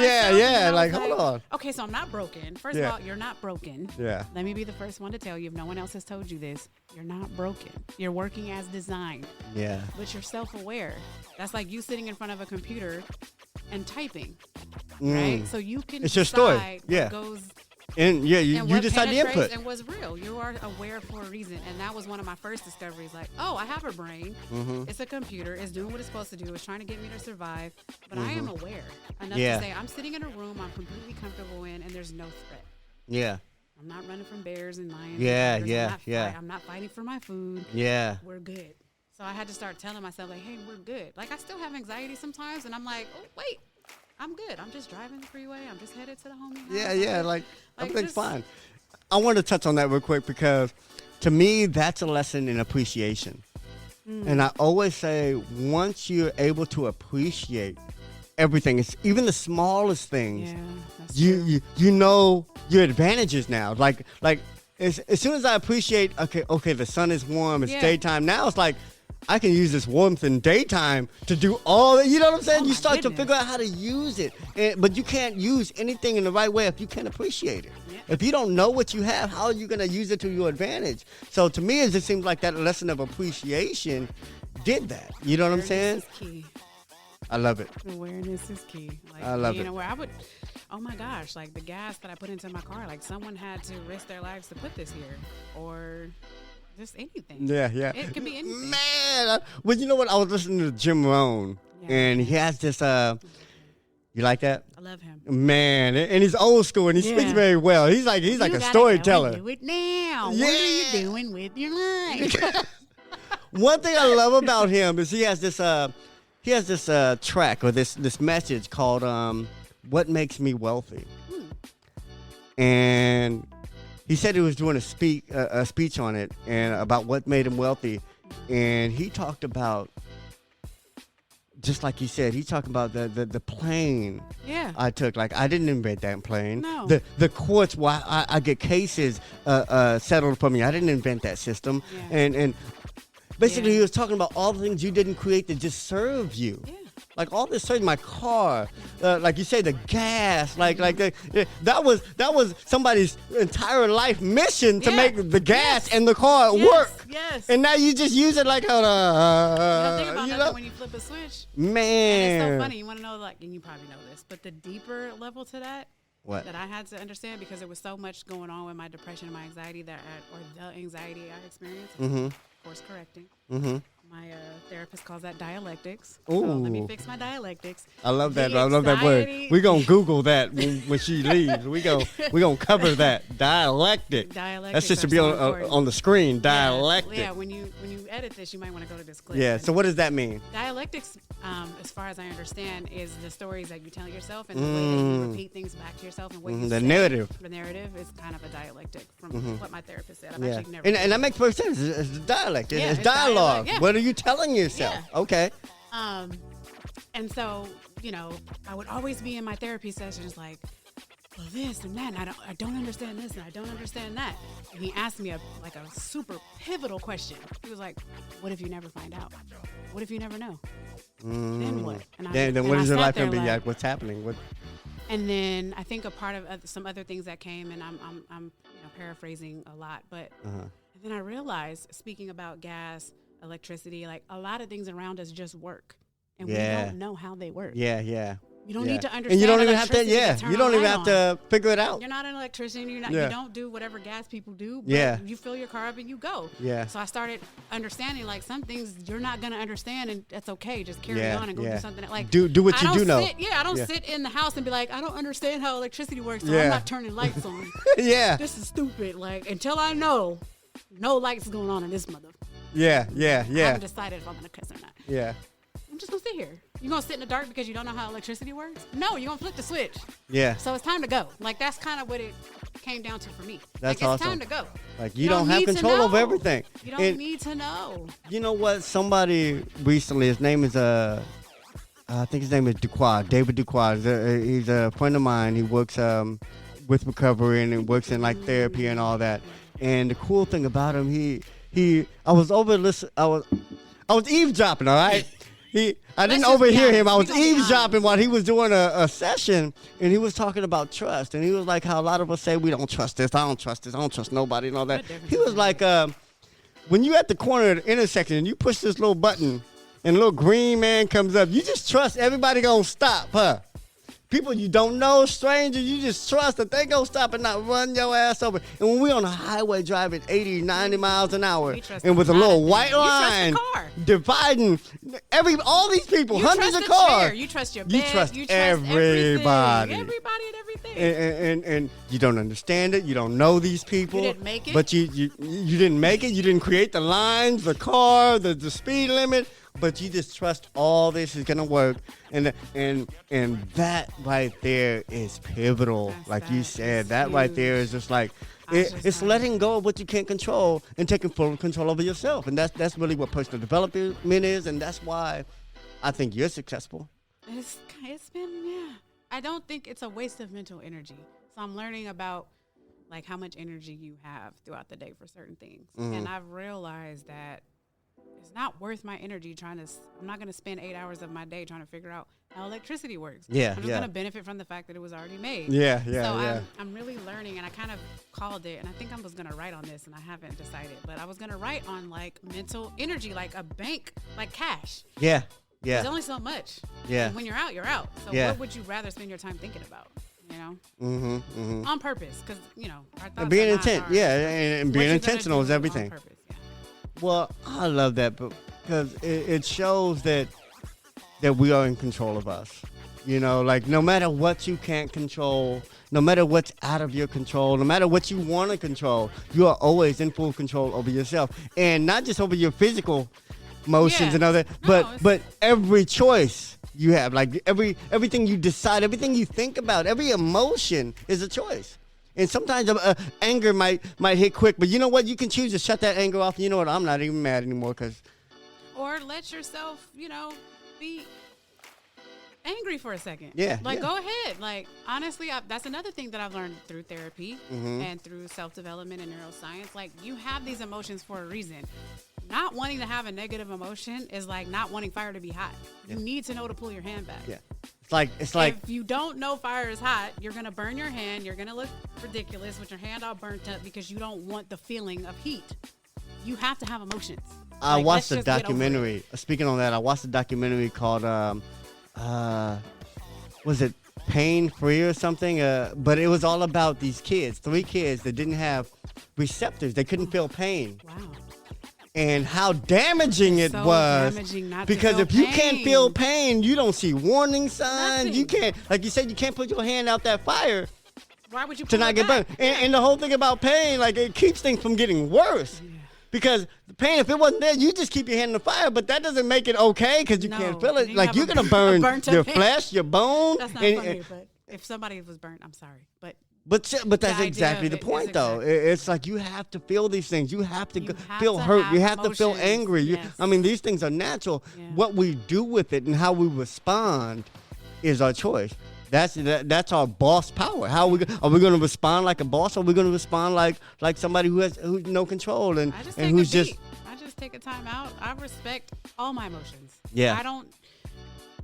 like, hold on. Okay, so I'm not broken. First of all, you're not broken. Yeah. Let me be the first one to tell you, if no one else has told you this, you're not broken. You're working as designed. Yeah. But you're self-aware. That's like you sitting in front of a computer and typing, right? So you can it's your story. What goes and you decide the input. And what's real. You are aware for a reason. And that was one of my first discoveries. Like, oh, I have a brain. It's a computer. It's doing what it's supposed to do. It's trying to get me to survive. But I am aware enough to say I'm sitting in a room I'm completely comfortable in, and there's no threat. Yeah. I'm not running from bears and lions. I'm not fighting for my food. Yeah. We're good. So I had to start telling myself, like, hey, we're good. Like, I still have anxiety sometimes, and I'm like, oh, wait, I'm good. I'm just driving the freeway. I'm just headed to the homie house. Yeah, like everything's fine. I want to touch on that real quick because, to me, that's a lesson in appreciation. And I always say, once you're able to appreciate everything, it's even the smallest things, you know your advantages now. Like as soon as I appreciate, okay, the sun is warm, it's daytime. Now it's like, I can use this warmth in daytime to do all that. You know what I'm saying? You start to figure out how to use it. But you can't use anything in the right way if you can't appreciate it. Yeah. If you don't know what you have, how are you going to use it to your advantage? So to me, it just seems like that lesson of appreciation did that. You know what I'm saying? Awareness is key. I love it. Awareness is key. Like, I love it. You know, where I would, oh my gosh, like the gas that I put into my car, like someone had to risk their lives to put this here. Or just anything. Yeah. It can be anything. Man, well, you know what? I was listening to Jim Rohn, and he has this. You like that? I love him. Man, and he's old school, and he speaks very well. He's like a storyteller. Do it now. Yeah. What are you doing with your life? One thing I love about him is he has this track or this message called "What Makes Me Wealthy," and he said he was doing a speech on it and about what made him wealthy, and he talked about, just like you said, he talked about the plane I took. Like, I didn't invent that plane. No. The courts, why I get cases settled for me. I didn't invent that system. Yeah. And basically he was talking about all the things you didn't create that just serve you. Yeah. Like all this, my car, like you say, the gas, that was somebody's entire life mission to make the gas and the car work. Yes. And now you just use it like you don't think about nothing when you flip a switch. Man. And it's so funny. You want to know, like, and you probably know this, but the deeper level to that. What? That I had to understand, because there was so much going on with my depression and my anxiety or the anxiety I experienced. Of course, correcting. My therapist calls that dialectics. Ooh. So let me fix my dialectics. I love that. I love that word. We're going to Google that when she leaves. We're gonna cover that. Dialectic. Dialectics. That's just to be on the screen. Dialectic. Yeah, when you edit this, you might want to go to this clip. Yeah, so what does that mean? Dialectics, as far as I understand, is the stories that you tell yourself and the way that you repeat things back to yourself and what you say. Narrative. The narrative is kind of a dialectic from what my therapist said. I've actually never and that makes perfect sense. It's a dialect. Yeah, it's dialogue. Dialect, yeah. What are you telling yourself? Yeah. Okay. And so, you know, I would always be in my therapy sessions like, well, this and that, and I don't understand this, and I don't understand that. And he asked me a super pivotal question. He was like, what if you never find out? What if you never know? Then what? And then what is your life going to be like? What's happening? What? And then I think a part of some other things that came, and I'm paraphrasing a lot, but and then I realized, speaking about gas, electricity, like a lot of things around us just work, and we don't know how they work. Yeah. You don't need to understand. And you don't even have to. You don't even have on. to figure it out. You're not an electrician. You don't do whatever gas people do. But you fill your car up and you go. Yeah. So I started understanding, like, some things you're not gonna understand, and that's okay. Just carry on and go do something. Like, do what you do know. I don't sit in the house and be like, I don't understand how electricity works, so I'm not turning lights on. This is stupid. Like, until I know, no lights going on in this mother. Yeah. I haven't decided if I'm gonna cuss or not. Yeah. I'm just gonna sit here. You gonna sit in the dark because you don't know how electricity works? No, you're gonna flip the switch. Yeah. So it's time to go. Like, that's kind of what it came down to for me. That's like, awesome. It's time to go. Like, you don't have control over everything. You don't need to know. You know what? Somebody recently, his name is I think his name is Duquois, David Duquois. He's a friend of mine. He works with recovery and works in like therapy and all that. And the cool thing about him, I was eavesdropping, all right? I didn't overhear him. I was eavesdropping while he was doing a session, and he was talking about trust. And he was like how a lot of us say we don't trust this, I don't trust this, I don't trust nobody and all that. He was like, when you at the corner of the intersection and you push this little button and a little green man comes up, you just trust everybody gonna stop, huh? People you don't know, strangers, you just trust that they gonna stop and not run your ass over. And when we on the highway driving 80, 90 miles an hour and with a little white line dividing all these people, hundreds of cars. You trust your bed. You trust everybody. Everybody and everything. And you don't understand it. You don't know these people. You didn't make it. But you didn't make it. You didn't create the lines, the car, the speed limit. But you just trust all this is gonna work, and that right there is pivotal. Like you said, that right there is just like it's letting go of what you can't control and taking full control over yourself, and that's really what personal development is, and that's why I think you're successful. It's been I don't think it's a waste of mental energy. So I'm learning about like how much energy you have throughout the day for certain things. Mm-hmm. And I've realized that it's not worth my energy I'm not going to spend 8 hours of my day trying to figure out how electricity works. Yeah, I'm just going to benefit from the fact that it was already made. Yeah. So I'm really learning, and I kind of called it, and I think I was going to write on this, and I haven't decided, but I was going to write on like mental energy, like a bank, like cash. Yeah. There's only so much. Yeah. And when you're out, you're out. So what would you rather spend your time thinking about? You know? Mm-hmm. On purpose, because, you know, our thoughts being are intent, and being intentional is everything. On purpose, yeah. Well, I love that because it shows that we are in control of us. You know, like no matter what you can't control, no matter what's out of your control, no matter what you want to control, you are always in full control over yourself. And not just over your physical motions and all that, but every choice you have, like everything you decide, everything you think about, every emotion is a choice. And sometimes anger might hit quick, but you know what? You can choose to shut that anger off. And you know what? I'm not even mad anymore or let yourself, you know, be angry for a second. Yeah. Go ahead. Like, honestly, that's another thing that I've learned through therapy and through self-development and neuroscience. Like, you have these emotions for a reason. Not wanting to have a negative emotion is like not wanting fire to be hot. You need to know to pull your hand back. Yeah. It's like if you don't know fire is hot, you're going to burn your hand. You're going to look ridiculous with your hand all burnt up because you don't want the feeling of heat. You have to have emotions. I watched a documentary. Speaking on that, I watched a documentary called, was it Pain Free or something? But it was all about these kids, 3 kids that didn't have receptors. They couldn't feel pain. Wow. And how damaging it was. Because if you can't feel pain, you don't see warning signs. Nothing. You can't, like you said, you can't put your hand out that fire. Why would you to not get burned? And the whole thing about pain, like it keeps things from getting worse. Yeah. Because the pain, if it wasn't there, you just keep your hand in the fire, but that doesn't make it okay because you can't feel it. Like you're going to burn your flesh, your bone. That's not funny, but if somebody was burnt, I'm sorry. But that's exactly the point, though. It's like you have to feel these things. You have to feel hurt. You have to feel angry. Yes. I mean, these things are natural. Yeah. What we do with it and how we respond is our choice. That's our boss power. Are we going to respond like a boss, or are we going to respond like somebody who's no control and who's just? I just take a time out. I respect all my emotions. Yeah. I don't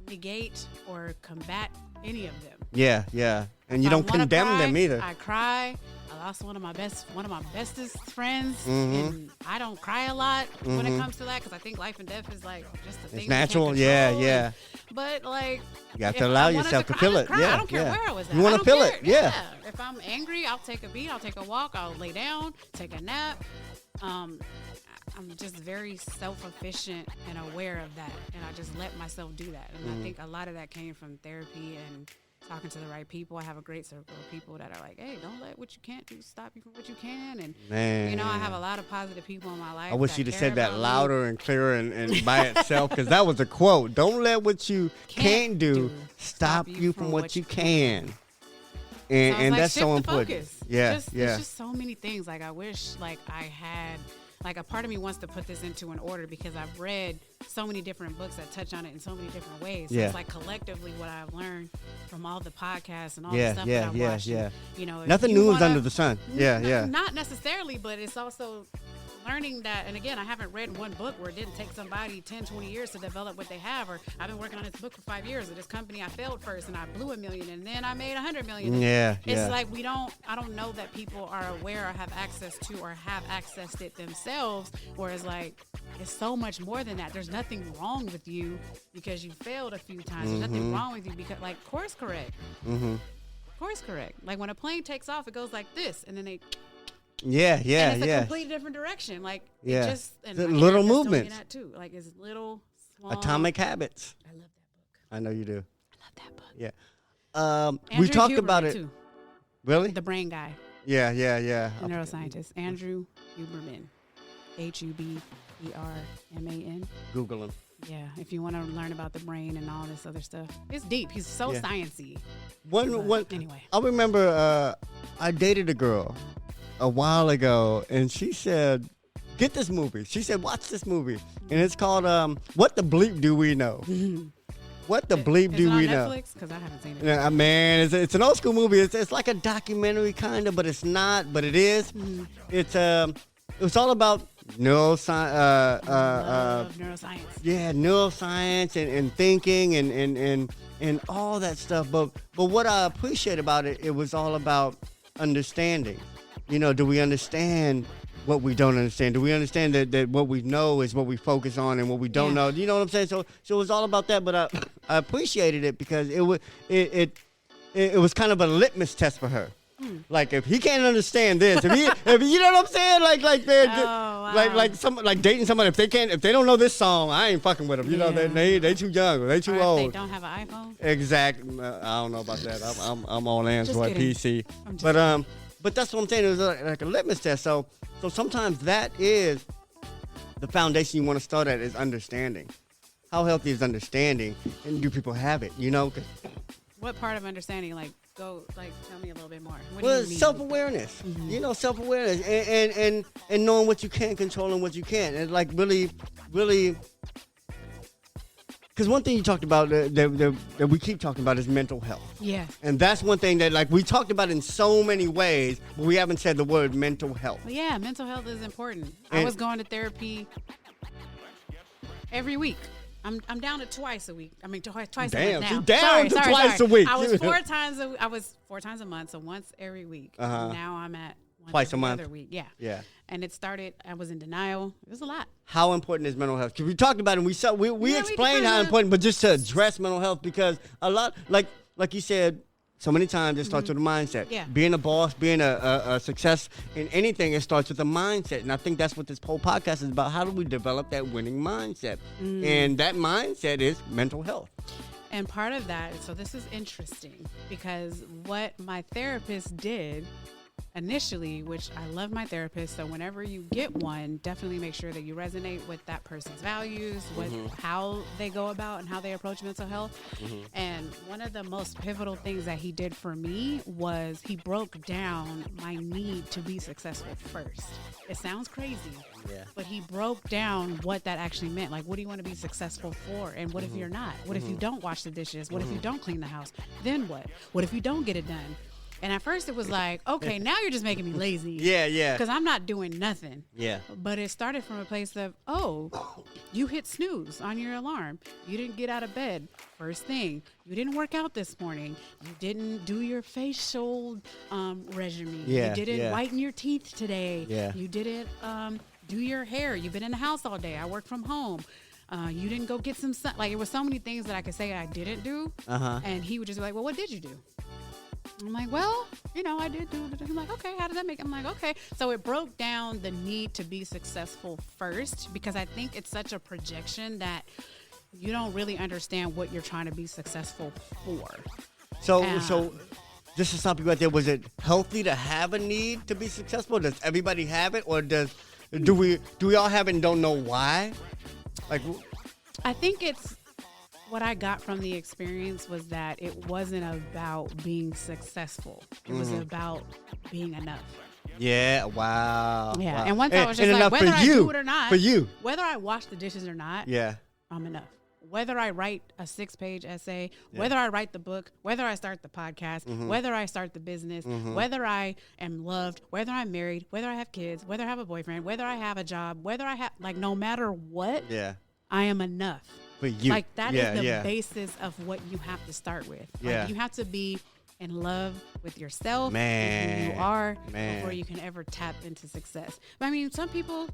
negate or combat any of them. Yeah. And you don't condemn them either. I cry. I lost one of my bestest friends, and I don't cry a lot when it comes to that because I think life and death is like just a thing. It's natural. Yeah. But like, you have to allow yourself to feel it. Yeah, I don't care where I was at. You want to feel it. Yeah. If I'm angry, I'll take a beat. I'll take a walk. I'll lay down, take a nap. I'm just very self-efficient and aware of that, and I just let myself do that. And I think a lot of that came from therapy and talking to the right people. I have a great circle of people that are like, hey, don't let what you can't do stop you from what you can. And, man, I have a lot of positive people in my life. I wish you'd have said that louder and clearer and by itself, because that was a quote. Don't let what you can't do stop you from what you can. And that's so important. Yeah. It's just so many things. Like, I wish, like, I had... Like, a part of me wants to put this into an order because I've read so many different books that touch on it in so many different ways. So it's like collectively what I've learned from all the podcasts and all the stuff that I've watched. Yeah. You know, nothing new is under the sun. Yeah. Not necessarily, but it's also learning that, and again, I haven't read one book where it didn't take somebody 10, 20 years to develop what they have, or I've been working on this book for 5 years, or this company I failed first and I blew $1 million and then I made $100 million. It's like I don't know that people are aware or have access to or have accessed it themselves, whereas like it's so much more than that. There's nothing wrong with you because you failed a few times. There's nothing wrong with you because like course correct. Course correct. Like when a plane takes off, it goes like this and then they and it's a complete different direction. Like it just and the little movements too. Like it's little small Atomic Habits. I love that book. I know you do. I love that book. Yeah. We talked about it. Too. Really? The brain guy. Yeah. The neuroscientist. Andrew Huberman. Huberman. Google him. Yeah, if you want to learn about the brain and all this other stuff. It's deep. He's so sciencey. Anyway. I remember I dated a girl a while ago, and she said, get this movie. She said, watch this movie. And it's called What the Bleep Do We Know? What the bleep do we know? Netflix? Because I haven't seen it. Yeah, man, it's an old school movie. It's like a documentary kind of, but it's not. But it is. Mm-hmm. It's all about neuroscience. Neuroscience. Yeah, neuroscience and thinking and all that stuff. But what I appreciate about it, it was all about understanding. You know, do we understand what we don't understand? Do we understand that what we know is what we focus on and what we don't know? You know what I'm saying? So it was all about that. But I appreciated it because it was kind of a litmus test for her. Like if he can't understand this, if you know what I'm saying, like dating somebody, if they don't know this song, I ain't fucking with them. You know, they too young, or they too old. They don't have an iPhone. Exactly. I don't know about that. I'm on Android PC, but that's what I'm saying. It was like a litmus test. So sometimes that is the foundation you want to start at is understanding. How healthy is understanding, and do people have it? You know. What part of understanding, tell me a little bit more. What well, do you mean? Self-awareness. Mm-hmm. You know, self-awareness and knowing what you can control and what you can't. And like really, because one thing you talked about that we keep talking about is mental health. Yeah. And that's one thing that we talked about in so many ways, but we haven't said the word mental health. Well, yeah, mental health is important. I was going to therapy every week. I'm down to twice a week. I mean, twice a month now. Damn, down to twice a week. I was 4 times a month, so once every week. Uh-huh. Now I'm at twice a month. Other week. Yeah. Yeah. And it started. I was in denial. It was a lot. How important is mental health? Because we talked about it. And we explained how important, but just to address mental health, because a lot, like you said. So many times it starts with a mindset. Yeah. Being a boss, being a success in anything, it starts with a mindset. And I think that's what this whole podcast is about. How do we develop that winning mindset? And that mindset is mental health. And part of that, so this is interesting because what my therapist did initially, which I love my therapist, so whenever you get one, definitely make sure that you resonate with that person's values, with how they go about and how they approach mental health. And one of the most pivotal things that he did for me was he broke down my need to be successful first. It sounds crazy, but he broke down what that actually meant. Like, what do you want to be successful for? And what if you're not? What if you don't wash the dishes? What if you don't clean the house? Then what? What if you don't get it done? And at first it was like, okay, now you're just making me lazy. Yeah. Because I'm not doing nothing. Yeah. But it started from a place of, you hit snooze on your alarm. You didn't get out of bed first thing. You didn't work out this morning. You didn't do your facial regimen. Yeah. You didn't whiten your teeth today. Yeah. You didn't do your hair. You've been in the house all day. I work from home. You didn't go get some sun. Like, it was so many things that I could say I didn't do. And he would just be like, well, what did you do? I'm like, well, I did do it. I'm like, okay, how does that make it? I'm like, okay. So it broke down the need to be successful first, because I think it's such a projection that you don't really understand what you're trying to be successful for. So just to stop you right there, was it healthy to have a need to be successful? Does everybody have it, or do we all have it and don't know why? Like, I think it's. What I got from the experience was that it wasn't about being successful. It was about being enough. Yeah, wow. Yeah, wow. And once I was just like, whether I do it or not, for you, whether I wash the dishes or not, I'm enough. Whether I write a 6-page essay, whether I write the book, whether I start the podcast, whether I start the business, whether I am loved, whether I'm married, whether I have kids, whether I have a boyfriend, whether I have a job, whether I have, no matter what, I am enough. For you. Like, that is the basis of what you have to start with. Like, you have to be in love with yourself and who you are before you can ever tap into success. But I mean, some people,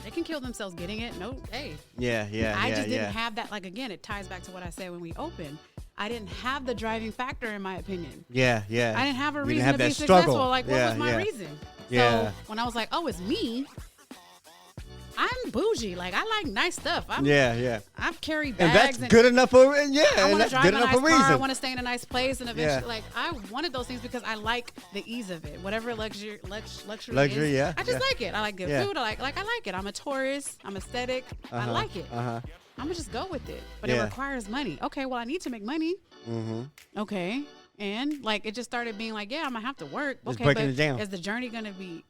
they can kill themselves getting it. No, hey. I just didn't have that. Like, again, it ties back to what I said when we opened. I didn't have the driving factor, in my opinion. Yeah. I didn't have a reason have to be struggle. successful. Like, what was my reason? So when I was like, oh, it's me. I'm bougie. Like, I like nice stuff. I've carried bags. And that's good enough for, I want to drive a nice car. I want to stay in a nice place. And eventually, like, I wanted those things because I like the ease of it. Whatever luxury is. I just like it. I like good food. I like it. I'm a tourist. I'm aesthetic. I like it. I'm going to just go with it. But it requires money. Okay, well, I need to make money. Okay. And, like, it just started being like, I'm going to have to work. Just okay, breaking but it down. Is the journey going to be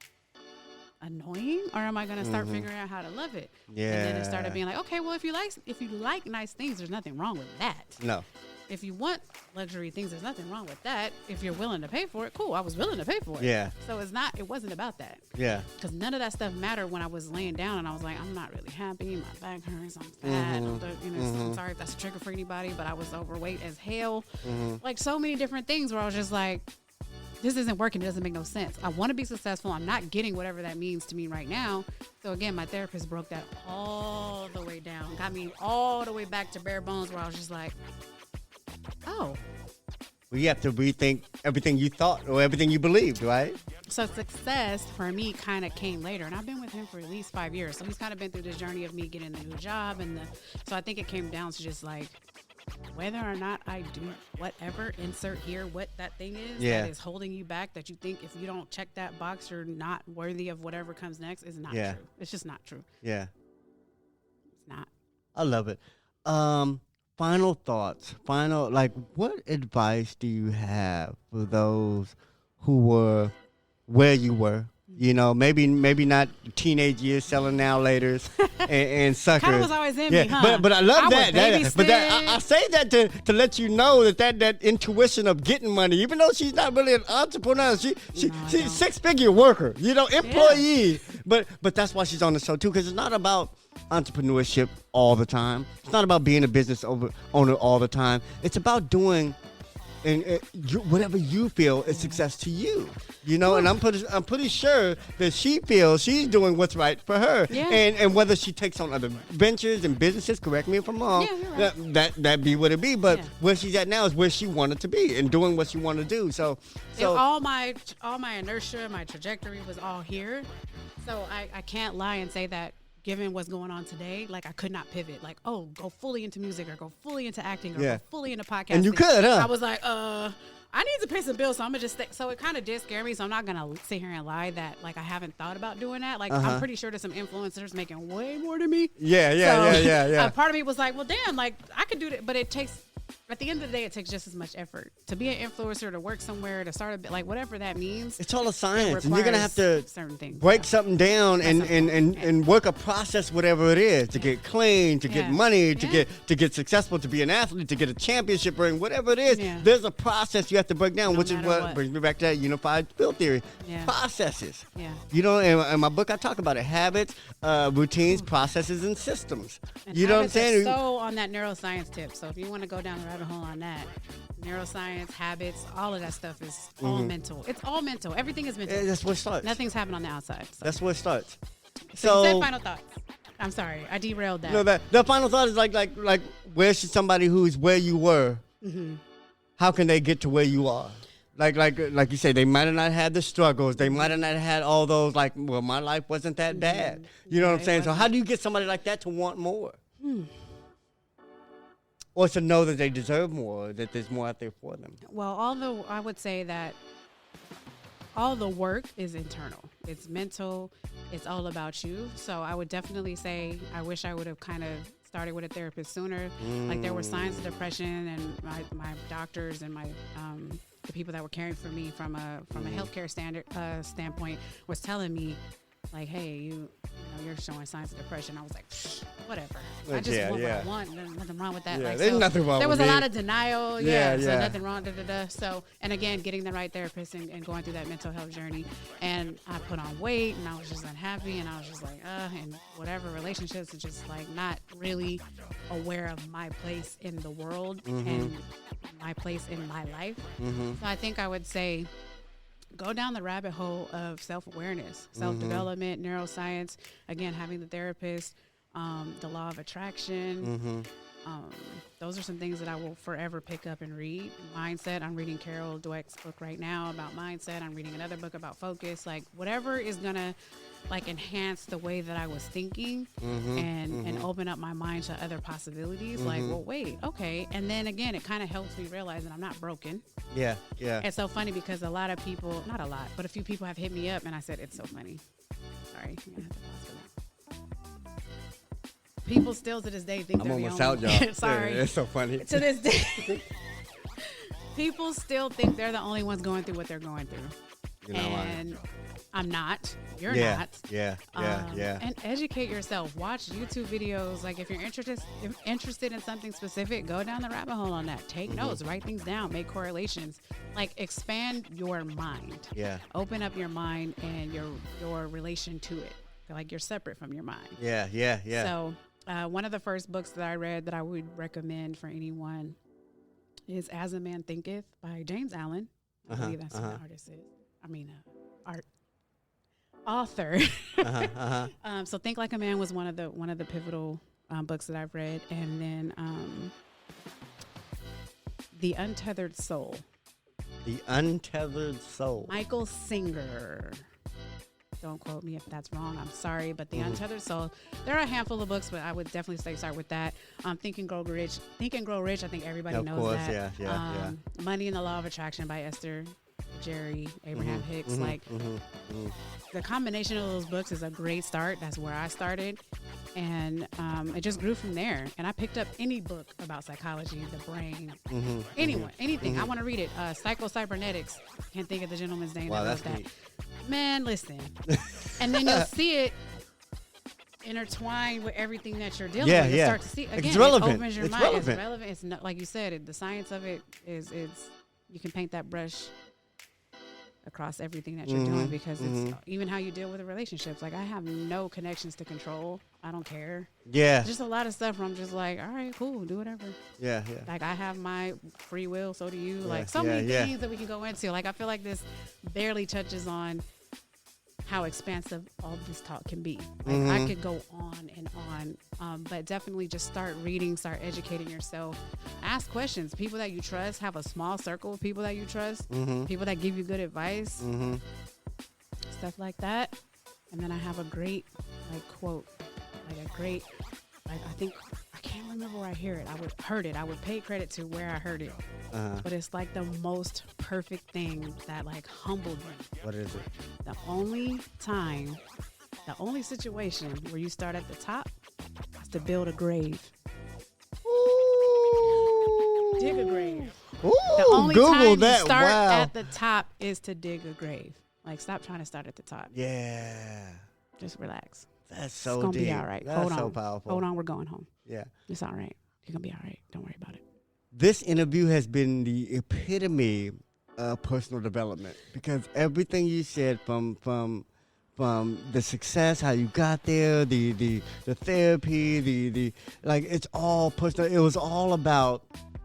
annoying, or am I going to start figuring out how to love it? Yeah. And then it started being like, okay, well, if you like nice things, there's nothing wrong with that. No. If you want luxury things, there's nothing wrong with that. If you're willing to pay for it, cool. I was willing to pay for it. Yeah. So it wasn't about that. Yeah. Because none of that stuff mattered when I was laying down and I was like, I'm not really happy. My back hurts. I'm fat. I'm sorry if that's a trigger for anybody, but I was overweight as hell. Like so many different things where I was just like, this isn't working. It doesn't make no sense. I want to be successful. I'm not getting whatever that means to me right now. So again, my therapist broke that all the way down. Got me all the way back to bare bones where I was just like, oh. Well, you have to rethink everything you thought or everything you believed, right? So success for me kind of came later, and I've been with him for at least 5 years. So he's kind of been through this journey of me getting a new job, so I think it came down to just like whether or not I do whatever, insert here what that thing is that is holding you back, that you think if you don't check that box, you're not worthy of whatever comes next, is not true. It's just not true. Yeah. It's not. I love it. Final thoughts. What advice do you have for those who were where you were? You know, maybe not teenage years selling now laters and suckers. Kind of was always in me, huh? But I love that. But I say that to let you know that intuition of getting money, even though she's not really an entrepreneur, she's a six-figure worker, employee. Yeah. But that's why she's on the show too, because it's not about entrepreneurship all the time. It's not about being a business owner all the time. It's about doing whatever you feel is success to you, and I'm pretty sure that she feels she's doing what's right for her, and whether she takes on other ventures and businesses, correct me if I'm wrong, that be what it be, but where she's at now is where she wanted to be and doing what she wanted to do. So all my inertia, my trajectory was all here, so I can't lie and say that given what's going on today, like I could not pivot, like, oh, go fully into music or go fully into acting or go fully into podcasting. And you could, huh? I was like, I need to pay some bills, so I'm gonna just so it kind of did scare me, so I'm not gonna sit here and lie that like I haven't thought about doing that. Like I'm pretty sure there's some influencers making way more than me. Yeah. Part of me was like, well, damn, like I could do that, but it takes. At the end of the day, it takes just as much effort to be an influencer, to work somewhere, to start a bit, like whatever that means. It's all a science, and you're gonna have to certain things, break something down and work a process, whatever it is, to get clean, to get money, to get successful, to be an athlete, to get a championship ring, whatever it is. Yeah. There's a process you have to break down, which is what brings me back to that unified skill theory. Yeah. Processes. Yeah. In my book, I talk about it: habits, routines, processes, and systems. And you know what I'm saying? So on that neuroscience tip. So if you want to go down the rabbit hole on that, neuroscience, habits, all of that stuff is all mental. It's all mental. Everything is mental. Yeah, that's where it starts. Nothing's happening on the outside. So. That's where it starts. So you said final thoughts. I'm sorry, I derailed that. No, the final thought is like where should somebody who's where you were, how can they get to where you are? Like you say, they might have not had the struggles. They might have not had all those my life wasn't that bad. You know what I'm saying? So how do you get somebody like that to want more? Or to know that they deserve more, that there's more out there for them? Well, I would say that all the work is internal. It's mental. It's all about you. So I would definitely say I wish I would have kind of started with a therapist sooner. Like there were signs of depression, and my doctors and my the people that were caring for me from a healthcare standpoint was telling me, like, hey, you're showing signs of depression. I was like, whatever. I just want what I want. There's nothing wrong with that. Yeah, there's nothing wrong with There was me. a lot of denial. So nothing wrong. So, and again, getting the right therapist and going through that mental health journey. And I put on weight, and I was just unhappy, and I was just like, and whatever relationships, are just like not really aware of my place in the world and my place in my life. So I think I would say, go down the rabbit hole of self-awareness, self-development, neuroscience, again, having the therapist, the law of attraction. Those are some things that I will forever pick up and read. Mindset, I'm reading Carol Dweck's book right now about mindset. I'm reading another book about focus. Like whatever is going to enhance the way that I was thinking and open up my mind to other possibilities. Like, well, wait, okay. And then again, it kind of helps me realize that I'm not broken. Yeah. It's so funny because a lot of people, not a lot, but a few people have hit me up and I said, it's so funny. Sorry, I'm going to have to pause for that. People still to this day think they're the only out, y'all. Sorry. Yeah, it's so funny. To this day, people still think they're the only ones going through what they're going through. You know why? I'm not. You're yeah, not. Yeah. And educate yourself. Watch YouTube videos. Like if you're interested in something specific, go down the rabbit hole on that. Take notes, write things down, make correlations. Like expand your mind. Yeah. Open up your mind and your relation to it. Like you're separate from your mind. Yeah. So one of the first books that I read that I would recommend for anyone is As a Man Thinketh by James Allen. I believe that's what the artist is. Author. So Think Like a Man was one of the pivotal books that I've read, and then The Untethered Soul. The Untethered Soul. Michael Singer. Don't quote me if that's wrong. I'm sorry, but The Untethered Soul. There are a handful of books, but I would definitely say start with that. Think and Grow Rich. Think and Grow Rich. I think everybody knows that. Yeah. Money and the Law of Attraction by Esther Jerry Abraham Hicks. The combination of those books is a great start. That's where I started, and it just grew from there. And I picked up any book about psychology, the brain, anything. I want to read it. Psycho-Cybernetics. Can't think of the gentleman's name. Wow, that that's wrote neat. that. Man, listen. And then you'll see it intertwined with everything that you're dealing with. You start to see again. It's relevant. It opens your mind. Relevant. It's relevant. It's not like you said. The science of it is you can paint that brush across everything that you're doing, because it's even how you deal with the relationships. Like I have no connections to control. I don't care. Yeah. Just a lot of stuff where I'm just like, all right, cool, do whatever. Yeah. Like I have my free will, so do you. Like so many things that we can go into. Like I feel like this barely touches on how expansive all this talk can be. Like I could go on and on, but definitely just start reading, start educating yourself. Ask questions. People that you trust, have a small circle of people that you trust, people that give you good advice, stuff like that. And then I have a great quote, I think, I can't remember where I heard it. I would pay credit to where I heard it. But it's like the most perfect thing that like humbled me. What is it? The only situation where you start at the top is to build a grave. Ooh. Dig a grave. Ooh, The only Google time that. you start Wow. at the top is to dig a grave. Like stop trying to start at the top. Yeah. Just relax. That's so It's gonna deep. be all right. That's Hold on. so powerful. Hold on, we're going home. Yeah. It's all right. You're gonna be all right. Don't worry about it. This interview has been the epitome of personal development, because everything you said from the success, how you got there, the therapy, the like, it's all personal. It was all about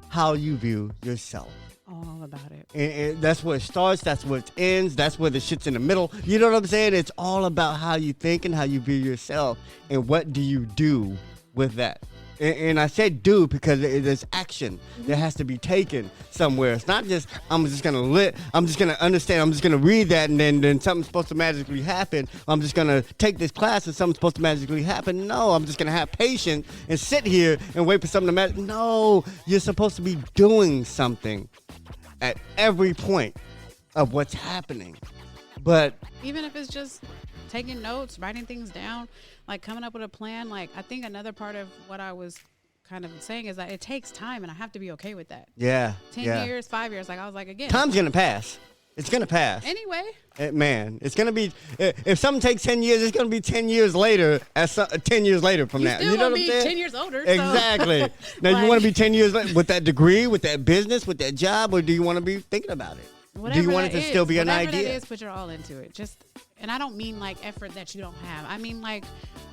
how you view yourself. All about it. And that's where it starts. That's where it ends. That's where the shit's in the middle. You know what I'm saying? It's all about how you think and how you view yourself, and what do you do with that. And I said do because there's action that has to be taken somewhere. It's not just, I'm just going to understand, I'm just going to read that, and then something's supposed to magically happen. I'm just going to take this class and something's supposed to magically happen. No, I'm just going to have patience and sit here and wait for something to No, you're supposed to be doing something at every point of what's happening. But even if it's just taking notes, writing things down, like coming up with a plan. Like I think another part of what I was kind of saying is that it takes time, and I have to be okay with that. yeah. 10 years, 5 years, like I was like, again, Time's going to pass. It's going to pass. anyway. Man, it's going to be, if something takes 10 years, it's going to be 10 years later, 10 years later from now. Still You know gonna what I'm be saying? 10 years older. So. Exactly. Now, Like- you want to be 10 years later with that degree, with that business, with that job, or do you want to be thinking about it? Whatever do you want it that to still be an whatever idea? that is, put your all into it. And I don't mean like effort that you don't have. I mean like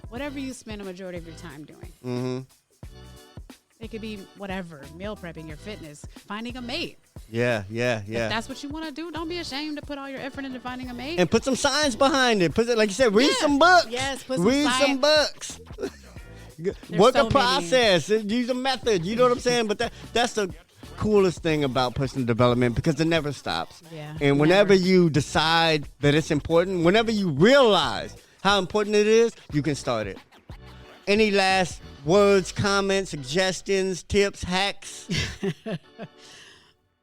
whatever you spend a majority of your time doing. Mm-hmm. It could be whatever, meal prepping, your fitness, finding a mate. Yeah. If that's what you want to do, don't be ashamed to put all your effort into finding a mate. And put some science behind it. Put it, like you said, read some books. Yes, put some read some science. books. Work so a process. Use a method. You know what I'm saying? But that's the coolest thing about personal development, because it never stops. Yeah, And whenever never. you decide that it's important, whenever you realize how important it is, you can start it. Any last words, comments, suggestions, tips, hacks?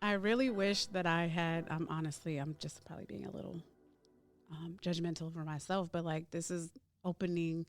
I really wish that I had, honestly, I'm just probably being a little judgmental for myself, but like this is opening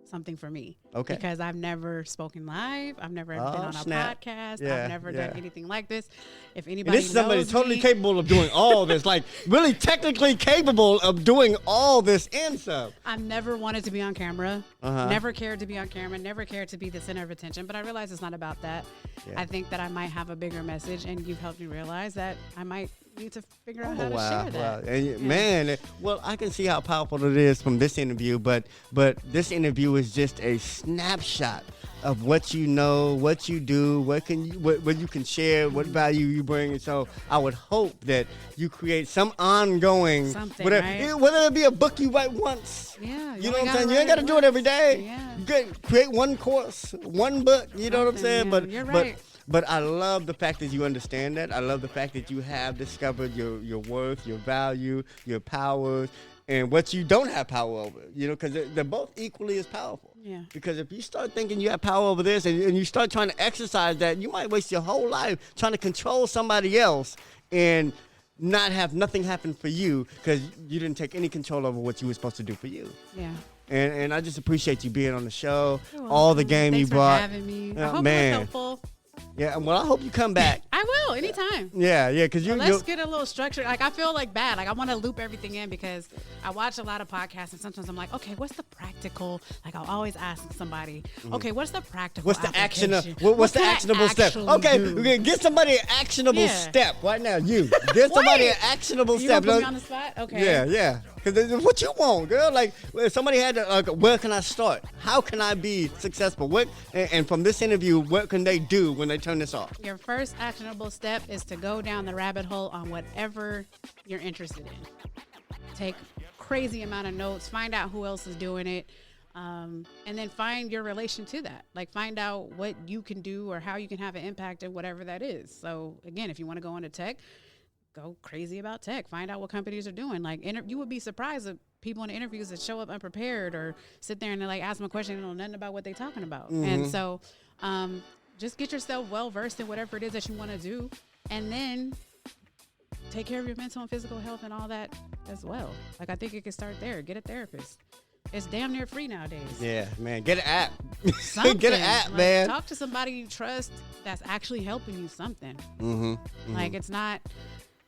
something for me. Okay. Because I've never spoken live. I've never been on a podcast. I've never done anything like this. If anybody and this is somebody knows totally me, capable of doing all this, like really technically capable of doing all this and stuff. I've never wanted to be on camera. Never cared to be on camera. Never cared to be the center of attention. But I realize it's not about that. Yeah. I think that I might have a bigger message, and you've helped me realize that I might need to figure out how to share that. Wow. And man, well, I can see how powerful it is from this interview, but this interview is just a snapshot of what you know, what you do, what you can share, what value you bring. And so I would hope that you create some ongoing something, whether it be a book you write once. Yeah, you know what I'm saying? You ain't got to do it every day. Yeah. You could create one course, one book. You know what I'm saying? Yeah, you're right. But I love the fact that you understand that. I love the fact that you have discovered your worth, your value, your powers, and what you don't have power over. You know, because they're both equally as powerful. Yeah. Because if you start thinking you have power over this and you start trying to exercise that, you might waste your whole life trying to control somebody else and not have nothing happen for you because you didn't take any control over what you were supposed to do for you. Yeah. And I just appreciate you being on the show, all the game Thanks you brought. Thanks for having me. I hope man. it was helpful. Yeah, well, I hope you come back. I will, anytime. Yeah, because let's get a little structure. Like, I feel like bad. Like, I want to loop everything in because I watch a lot of podcasts, and sometimes I'm like, okay, what's the practical? Like, I'll always ask somebody, okay, what's the practical? What's the what's the actionable step? Okay, we're gonna get somebody an actionable step right now. You get somebody an actionable step. You put me on the spot? Okay. Yeah. Because what you want, girl? Like, if somebody had to, where can I start? How can I be successful? And from this interview, what can they do when they turn this off? Your first actionable step is to go down the rabbit hole on whatever you're interested in. Take crazy amount of notes. Find out who else is doing it. And then find your relation to that. Like, find out what you can do or how you can have an impact in whatever that is. So, again, if you want to go into tech, go crazy about tech. Find out what companies are doing. Like, you would be surprised at people in interviews that show up unprepared or sit there and like ask them a question and know nothing about what they're talking about. Mm-hmm. And so just get yourself well versed in whatever it is that you want to do, and then take care of your mental and physical health and all that as well. Like, I think it can start there. Get a therapist. It's damn near free nowadays. Yeah, man. Get an app. Get an app, man. Talk to somebody you trust that's actually helping you something. Mm-hmm. Mm-hmm. Like,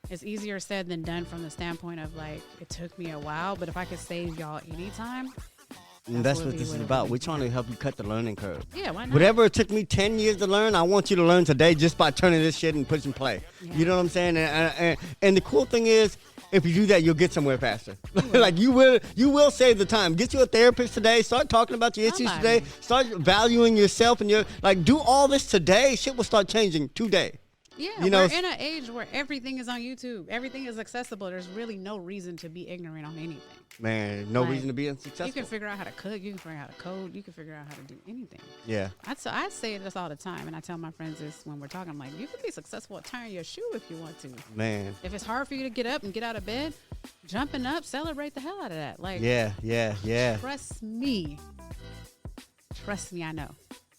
it's easier said than done from the standpoint of, like, it took me a while, but if I could save y'all anytime. That's what this is about. We're trying to help you cut the learning curve. Yeah, why not? Whatever it took me 10 years to learn, I want you to learn today just by turning this shit and pushing play. Yeah. You know what I'm saying? And the cool thing is, if you do that, you'll get somewhere faster. Like, you will save the time. Get you a therapist today. Start talking about your issues today. Start valuing yourself and do all this today. Shit will start changing today. Yeah, we're in an age where everything is on YouTube. Everything is accessible. There's really no reason to be ignorant on anything. Man, no reason to be unsuccessful. You can figure out how to cook. You can figure out how to code. You can figure out how to do anything. Yeah. I say this all the time, and I tell my friends this when we're talking. I'm like, you can be successful at tying your shoe if you want to. Man. If it's hard for you to get up and get out of bed, jumping up, celebrate the hell out of that. Like, yeah. Trust me, I know.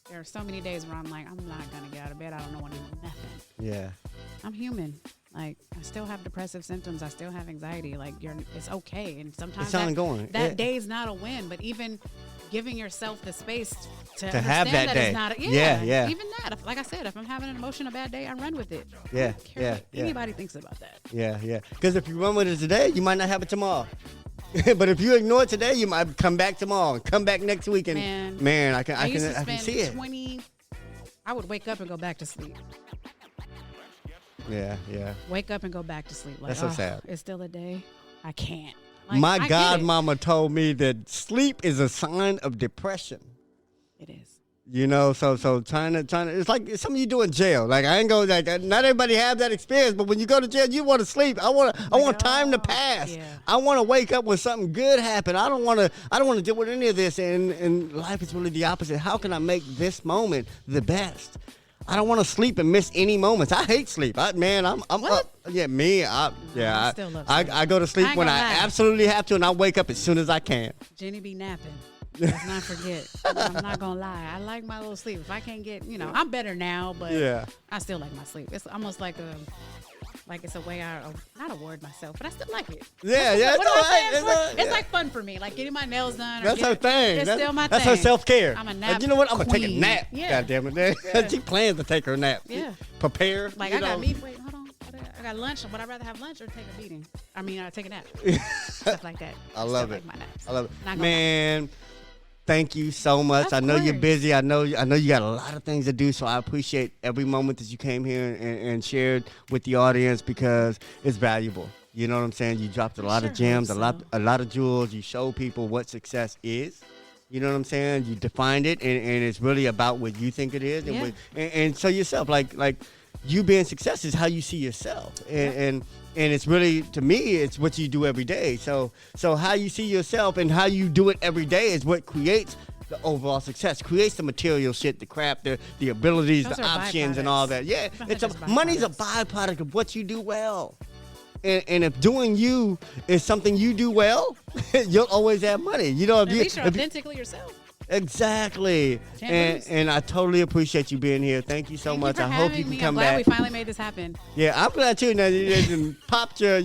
There are so many days where I'm like, I'm not going to get out of bed. I don't know nothing. Yeah. I'm human. Like, I still have depressive symptoms. I still have anxiety. Like, it's okay. And sometimes that day's not a win. But even giving yourself the space to understand have that day. It's not Yeah. Even that. Like I said, if I'm having an emotion, a bad day, I run with it. Yeah. Anybody thinks about that. Yeah. Because if you run with it today, you might not have it tomorrow. But if you ignore it today, you might come back tomorrow, come back next week, and man, I can see it. I would wake up and go back to sleep. Yeah. Wake up and go back to sleep. Like, that's so sad. It's still a day. I can't. Like, my godmama told me that sleep is a sign of depression. It is. You know, so trying to, it's like something you do in jail. Like, I ain't going, like, not everybody have that experience, but when you go to jail, you want to sleep. I want time to pass. Yeah. I want to wake up when something good happened. I don't want to deal with any of this. And life is really the opposite. How can I make this moment the best? I don't want to sleep and miss any moments. I hate sleep. I'm what? up. Yeah, me. I go to sleep when I absolutely have to, and I wake up as soon as I can. Jenny be napping. Let's not forget. I'm not gonna lie. I like my little sleep. If I can't get, I'm better now, but I still like my sleep. It's almost like like it's a way I not award myself, but I still like it. Yeah, It's like fun for me, like getting my nails done. That's her thing. It's still my thing. That's her self-care. I'm a nap You know what? I'm going to take a queen. nap. Yeah. God damn it. Yeah. She plans to take her nap. Yeah. Prepare. Like, I got meat. Wait, hold on. I got lunch. Would I rather have lunch or take a meeting? Take a nap. Stuff like that. I love it. Like my naps. I love it. Man, thank you so much. Of I know you're course. busy. I know you got a lot of things to do, so I appreciate every moment that you came here and shared with the audience because it's valuable. You know what I'm saying? You dropped a lot of gems, a lot of jewels. You show people what success is. You know what I'm saying? You defined it, and it's really about what you think it is. Yeah. And so yourself, like you being success is how you see yourself. And it's really, to me, it's what you do every day. So how you see yourself and how you do it every day is what creates the overall success, creates the material shit, the craft, the abilities, Those the are options, and all that. Yeah, money's a byproduct of what you do well. And if doing you is something you do well, you'll always have money. You know, At least you're authentically yourself. Exactly. And I totally appreciate you being here. Thank you so much. I hope you can come back. I'm glad we finally made this happen. Yeah, I'm glad too. Now you popped your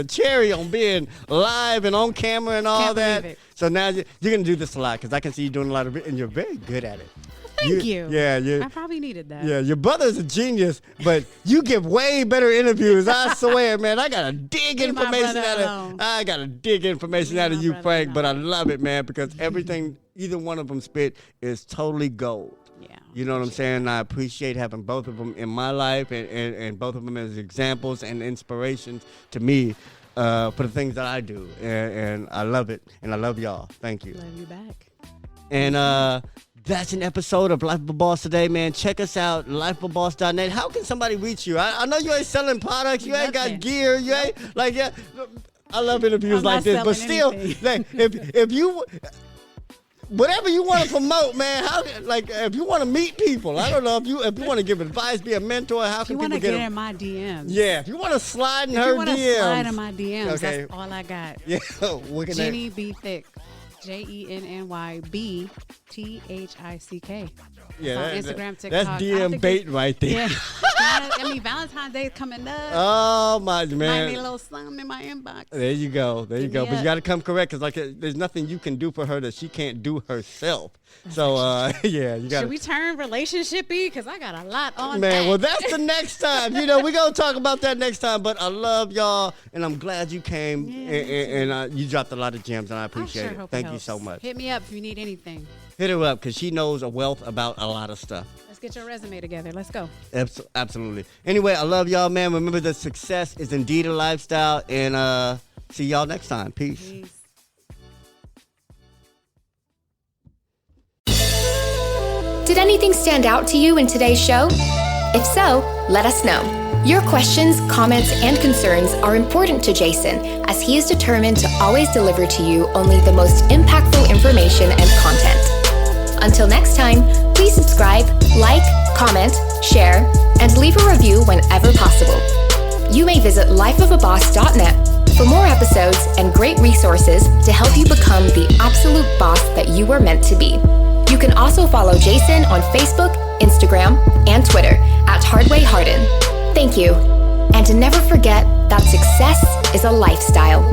cherry on being live and on camera and all Can't that. believe it. So now you're gonna do this a lot because I can see you doing a lot of it, and you're very good at it. Thank you. Yeah, I probably needed that. Yeah, your brother's a genius, but you give way better interviews. I swear, man. I gotta dig information out of you, Frank. But I love it, man, because everything either one of them spit is totally gold. Yeah. You know what I'm saying? I appreciate having both of them in my life and both of them as examples and inspirations to me for the things that I do. And I love it. And I love y'all. Thank you. Love you back. And that's an episode of Life of a Boss today, man. Check us out, lifeofaboss.net. How can somebody reach you? I know you ain't selling products. You ain't got gear. You ain't like, yeah. I love interviews like this, but still, like, if you, whatever you want to promote, man. If you want to meet people, I don't know if you want to give advice, be a mentor. How can people get in my DMs? Yeah, if you want to slide in her DMs, slide in my DMs. Okay. That's all I got. Yeah, Jenny B Thick. JennyBThick. Yeah, Instagram, TikTok. That's DM bait right there. Yeah. Valentine's Day is coming up. Oh my man! Might need a little something in my inbox. There you go. But you got to come correct because there's nothing you can do for her that she can't do herself. So yeah, you got. Should we turn relationshipy? Because I got a lot on. Man, well that's the next time. We're gonna talk about that next time. But I love y'all, and I'm glad you came, and you dropped a lot of gems, and I appreciate it. Thank you so much. Hit me up if you need anything. Hit her up because she knows a wealth about a lot of stuff. Let's get your resume together. Let's go. Absolutely. Anyway, I love y'all, man. Remember that success is indeed a lifestyle, and see y'all next time. Peace. Did anything stand out to you in today's show? If so, let us know. Your questions, comments, and concerns are important to Jason, as he is determined to always deliver to you only the most impactful information and content. Until next time, please subscribe, like, comment, share, and leave a review whenever possible. You may visit lifeofaboss.net for more episodes and great resources to help you become the absolute boss that you were meant to be. You can also follow Jason on Facebook, Instagram, and Twitter at Hardin. Thank you. And to never forget that success is a lifestyle.